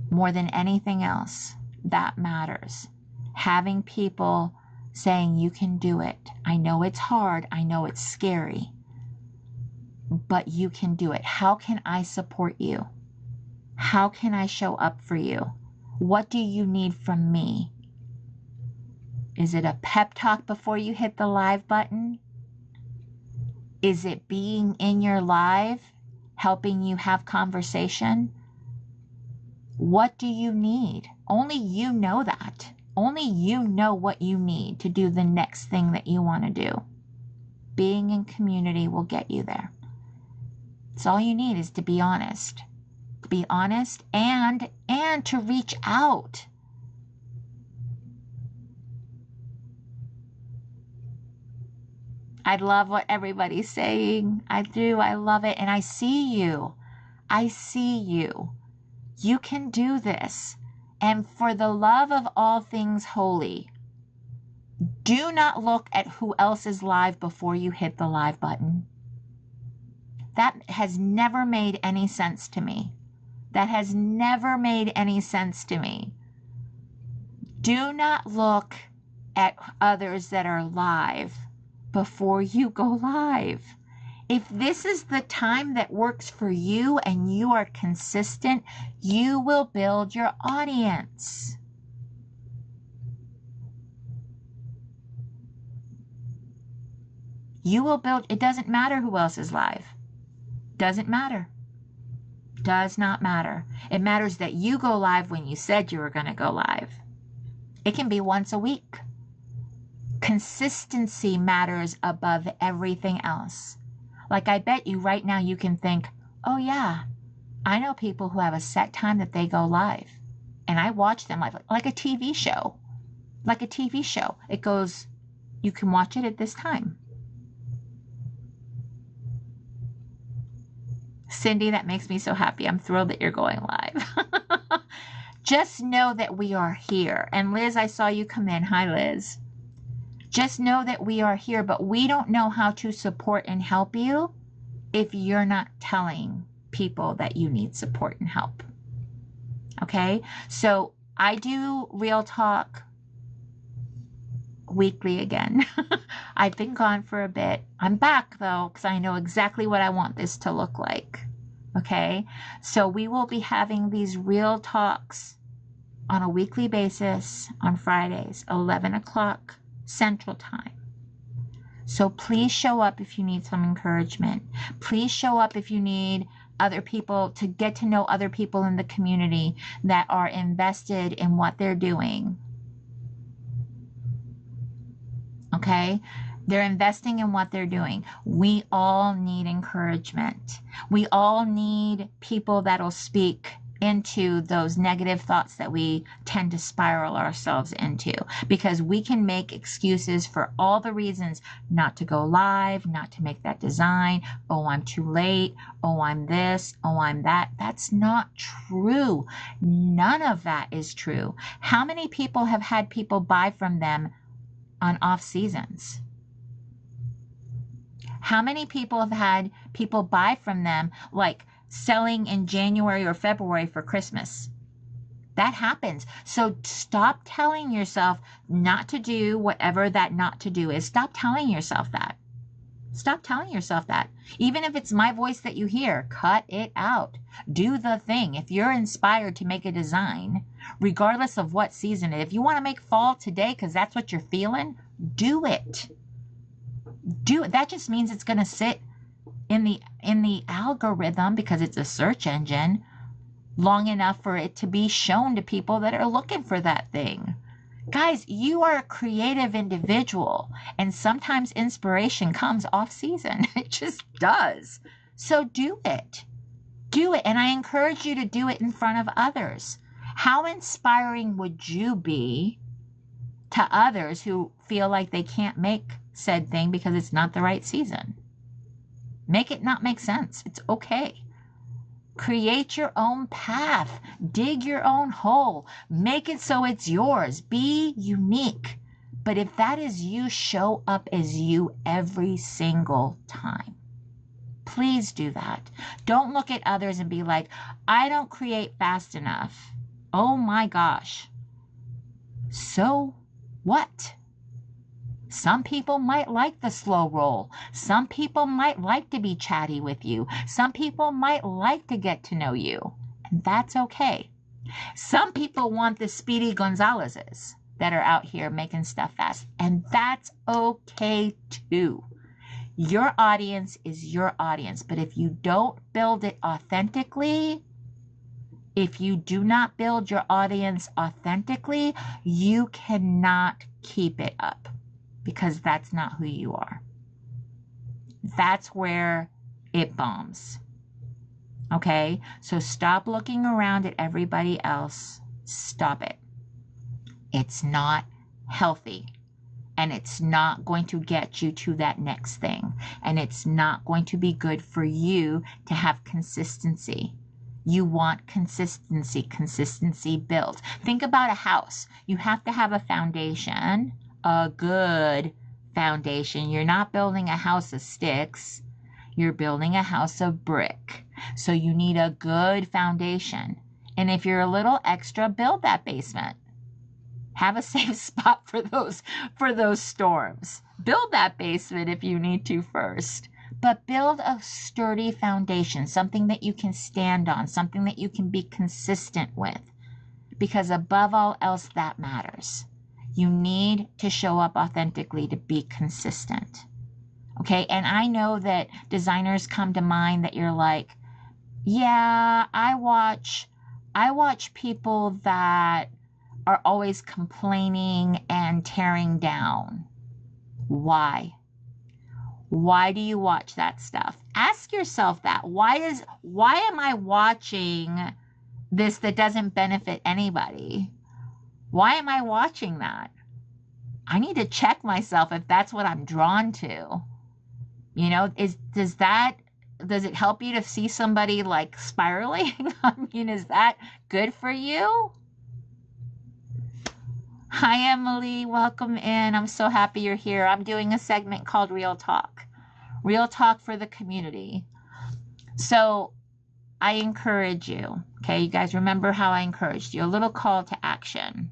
More than anything else, that matters. Having people saying you can do it. I know it's hard. I know it's scary. But you can do it. How can I support you? How can I show up for you? What do you need from me? Is it a pep talk before you hit the live button? Is it being in your live, helping you have conversation? What do you need? Only you know that. Only you know what you need to do the next thing that you want to do. Being in community will get you there. It's all you need is to be honest. Be honest and to reach out. I love what everybody's saying. I do. I love it. And I see you. I see you. You can do this. And for the love of all things holy, do not look at who else is live before you hit the live button. That has never made any sense to me. That has never made any sense to me. Do not look at others that are live before you go live. If this is the time that works for you and you are consistent, you will build your audience. You will build, it doesn't matter who else is live. Doesn't matter. Does not matter. It matters that you go live when you said you were going to go live. It can be once a week. Consistency matters above everything else. Like I bet you right now you can think, oh yeah, I know people who have a set time that they go live. And I watch them like a TV show. Like a TV show. It goes, you can watch it at this time. Cindy, that makes me so happy. I'm thrilled that you're going live. Just know that we are here. And Liz, I saw you come in. Hi, Liz. Just know that we are here, but we don't know how to support and help you if you're not telling people that you need support and help. Okay? So I do Real Talk weekly again. I've been gone for a bit. I'm back though, because I know exactly what I want this to look like. Okay? So we will be having these Real Talks on a weekly basis on Fridays, 11 o'clock Central Time. So please show up if you need some encouragement. Please show up if you need other people to get to know other people in the community that are invested in what they're doing. Okay? They're investing in what they're doing. We all need encouragement. We all need people that'll speak into those negative thoughts that we tend to spiral ourselves into, because we can make excuses for all the reasons not to go live, not to make that design. Oh, I'm too late. Oh, I'm this. Oh, I'm that. That's not true. None of that is true. How many people have had people buy from them on off seasons? How many people have had people buy from them like selling in January or February for Christmas? That happens. So stop telling yourself not to do whatever that not to do is. Stop telling yourself that. Stop telling yourself that. Even if it's my voice that you hear, cut it out. Do the thing. If you're inspired to make a design, regardless of what season it is, if you want to make fall today because that's what you're feeling, do it. do it. That just means it's going to sit in the algorithm, because it's a search engine, long enough for it to be shown to people that are looking for that thing. Guys, you are a creative individual, and sometimes inspiration comes off season. It just does. So do it. Do it. And I encourage you to do it in front of others. How inspiring would you be to others who feel like they can't make said thing because it's not the right season? Make it not make sense. It's okay. Create your own path. Dig your own hole. Make it so it's yours. Be unique. But if that is you, show up as you every single time. Please do that. Don't look at others and be like, I don't create fast enough. Oh my gosh. So what? Some people might like the slow roll. Some people might like to be chatty with you. Some people might like to get to know you. And that's okay. Some people want the Speedy Gonzalez's that are out here making stuff fast. And that's okay too. Your audience is your audience. But if you don't build it authentically, if you do not build your audience authentically, you cannot keep it up, because that's not who you are. That's where it bombs. Okay? So stop looking around at everybody else. Stop it. It's not healthy. And it's not going to get you to that next thing. And it's not going to be good for you to have consistency. You want consistency. Consistency builds. Think about a house. You have to have a foundation, a good foundation. You're not building a house of sticks. You're building a house of brick. So you need a good foundation. And if you're a little extra, build that basement. Have a safe spot for those storms. Build that basement if you need to first. But build a sturdy foundation, something that you can stand on, something that you can be consistent with. Because above all else, that matters. You need to show up authentically to be consistent. Okay? And I know that designers come to mind that you're like, yeah, I watch people that are always complaining and tearing down. Why? Why do you watch that stuff? Ask yourself that. Why am I watching this that doesn't benefit anybody? Why am I watching that? I need to check myself if that's what I'm drawn to. You know, does it help you to see somebody like spiraling? I mean, is that good for you? Hi, Emily. Welcome in. I'm so happy you're here. I'm doing a segment called Real Talk. Real Talk for the community. So I encourage you. Okay, you guys remember how I encouraged you. A little call to action.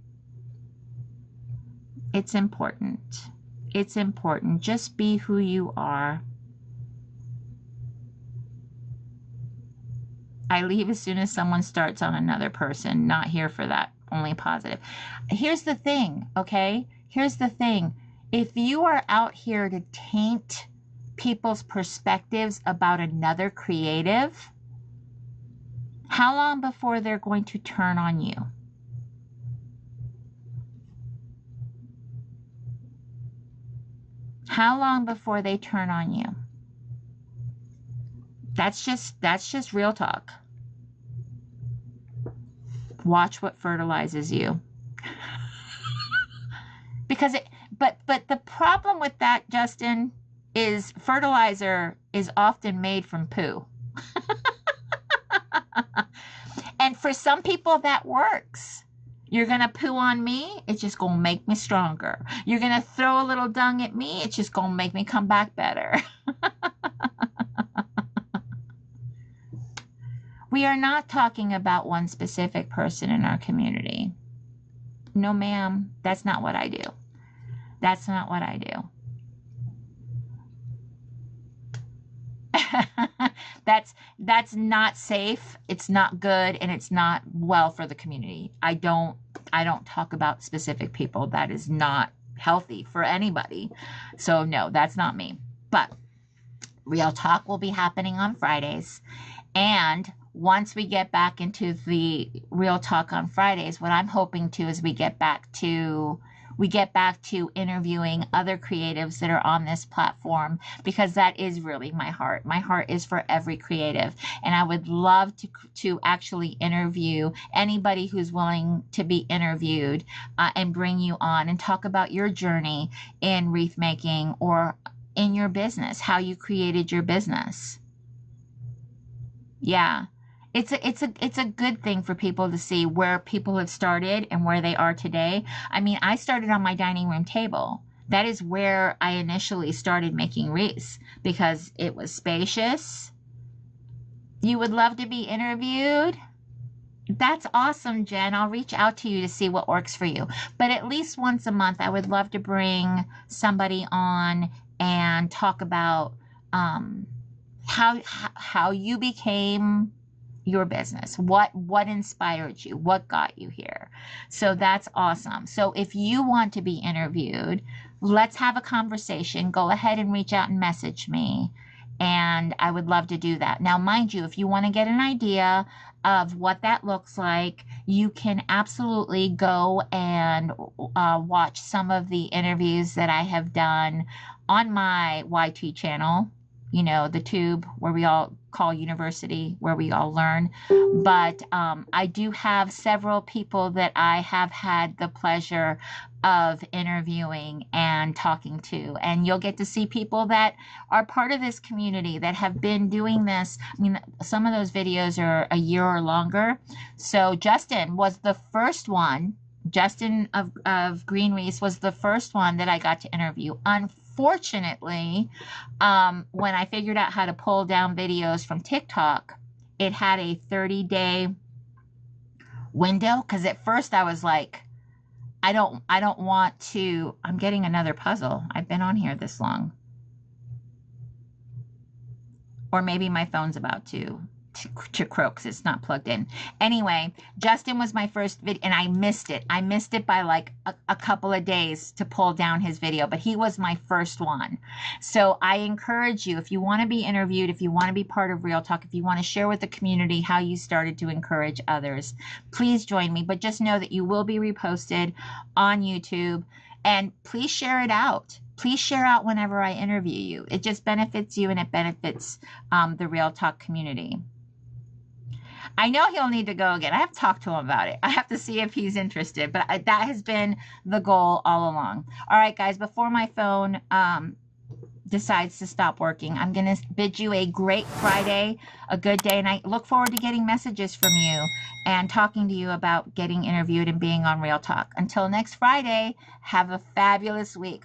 It's important. It's important. Just be who you are. I leave as soon as someone starts on another person. Not here for that. Only positive. Here's the thing, okay? Here's the thing. If you are out here to taint people's perspectives about another creative, how long before they're going to turn on you? How long before they turn on you? That's just real talk. Watch what fertilizes you. Because but the problem with that, Justin, is fertilizer is often made from poo. And for some people that works. You're going to poo on me, it's just going to make me stronger. You're going to throw a little dung at me, it's just going to make me come back better. We are not talking about one specific person in our community. No, ma'am, that's not what I do. That's not what I do. That's not safe, it's not good, and it's not well for the community. I don't talk about specific people. That is not healthy for anybody. So no, that's not me. But Real Talk will be happening on Fridays. And once we get back into the Real Talk on Fridays, what I'm hoping to is we get back to interviewing other creatives that are on this platform, because that is really my heart. My heart is for every creative, and I would love to actually interview anybody who's willing to be interviewed, and bring you on and talk about your journey in wreath making or in your business, how you created your business. Yeah. It's a good thing for people to see where people have started and where they are today. I mean, I started on my dining room table. That is where I initially started making wreaths because it was spacious. You would love to be interviewed? That's awesome, Jen. I'll reach out to you to see what works for you. But at least once a month, I would love to bring somebody on and talk about um, how you became your business, what inspired you, what got you here. So that's awesome. So if you want to be interviewed, let's have a conversation. Go ahead and reach out and message me, and I would love to do that. Now, mind you, if you want to get an idea of what that looks like, you can absolutely go and watch some of the interviews that I have done on my YT channel, you know, the tube where we all call university, where we all learn. But I do have several people that I have had the pleasure of interviewing and talking to. And you'll get to see people that are part of this community that have been doing this. I mean, some of those videos are a year or longer. So Justin was the first one. Justin of Green Reese was the first one that I got to interview. Unfortunately, when I figured out how to pull down videos from TikTok, it had a 30-day window. Because at first I was like, I don't want to. I'm getting another puzzle. I've been on here this long. Or maybe my phone's about to croak because it's not plugged in. Anyway, Justin was my first video, and I missed it. I missed it by like a couple of days to pull down his video, but he was my first one. So I encourage you, if you want to be interviewed, if you want to be part of Real Talk, if you want to share with the community how you started to encourage others, please join me. But just know that you will be reposted on YouTube, and please share it out. Please share out whenever I interview you. It just benefits you, and it benefits the Real Talk community. I know he'll need to go again. I have to talk to him about it. I have to see if he's interested, but that has been the goal all along. All right, guys, before my phone decides to stop working, I'm going to bid you a great Friday, a good day, and I look forward to getting messages from you and talking to you about getting interviewed and being on Real Talk. Until next Friday, have a fabulous week.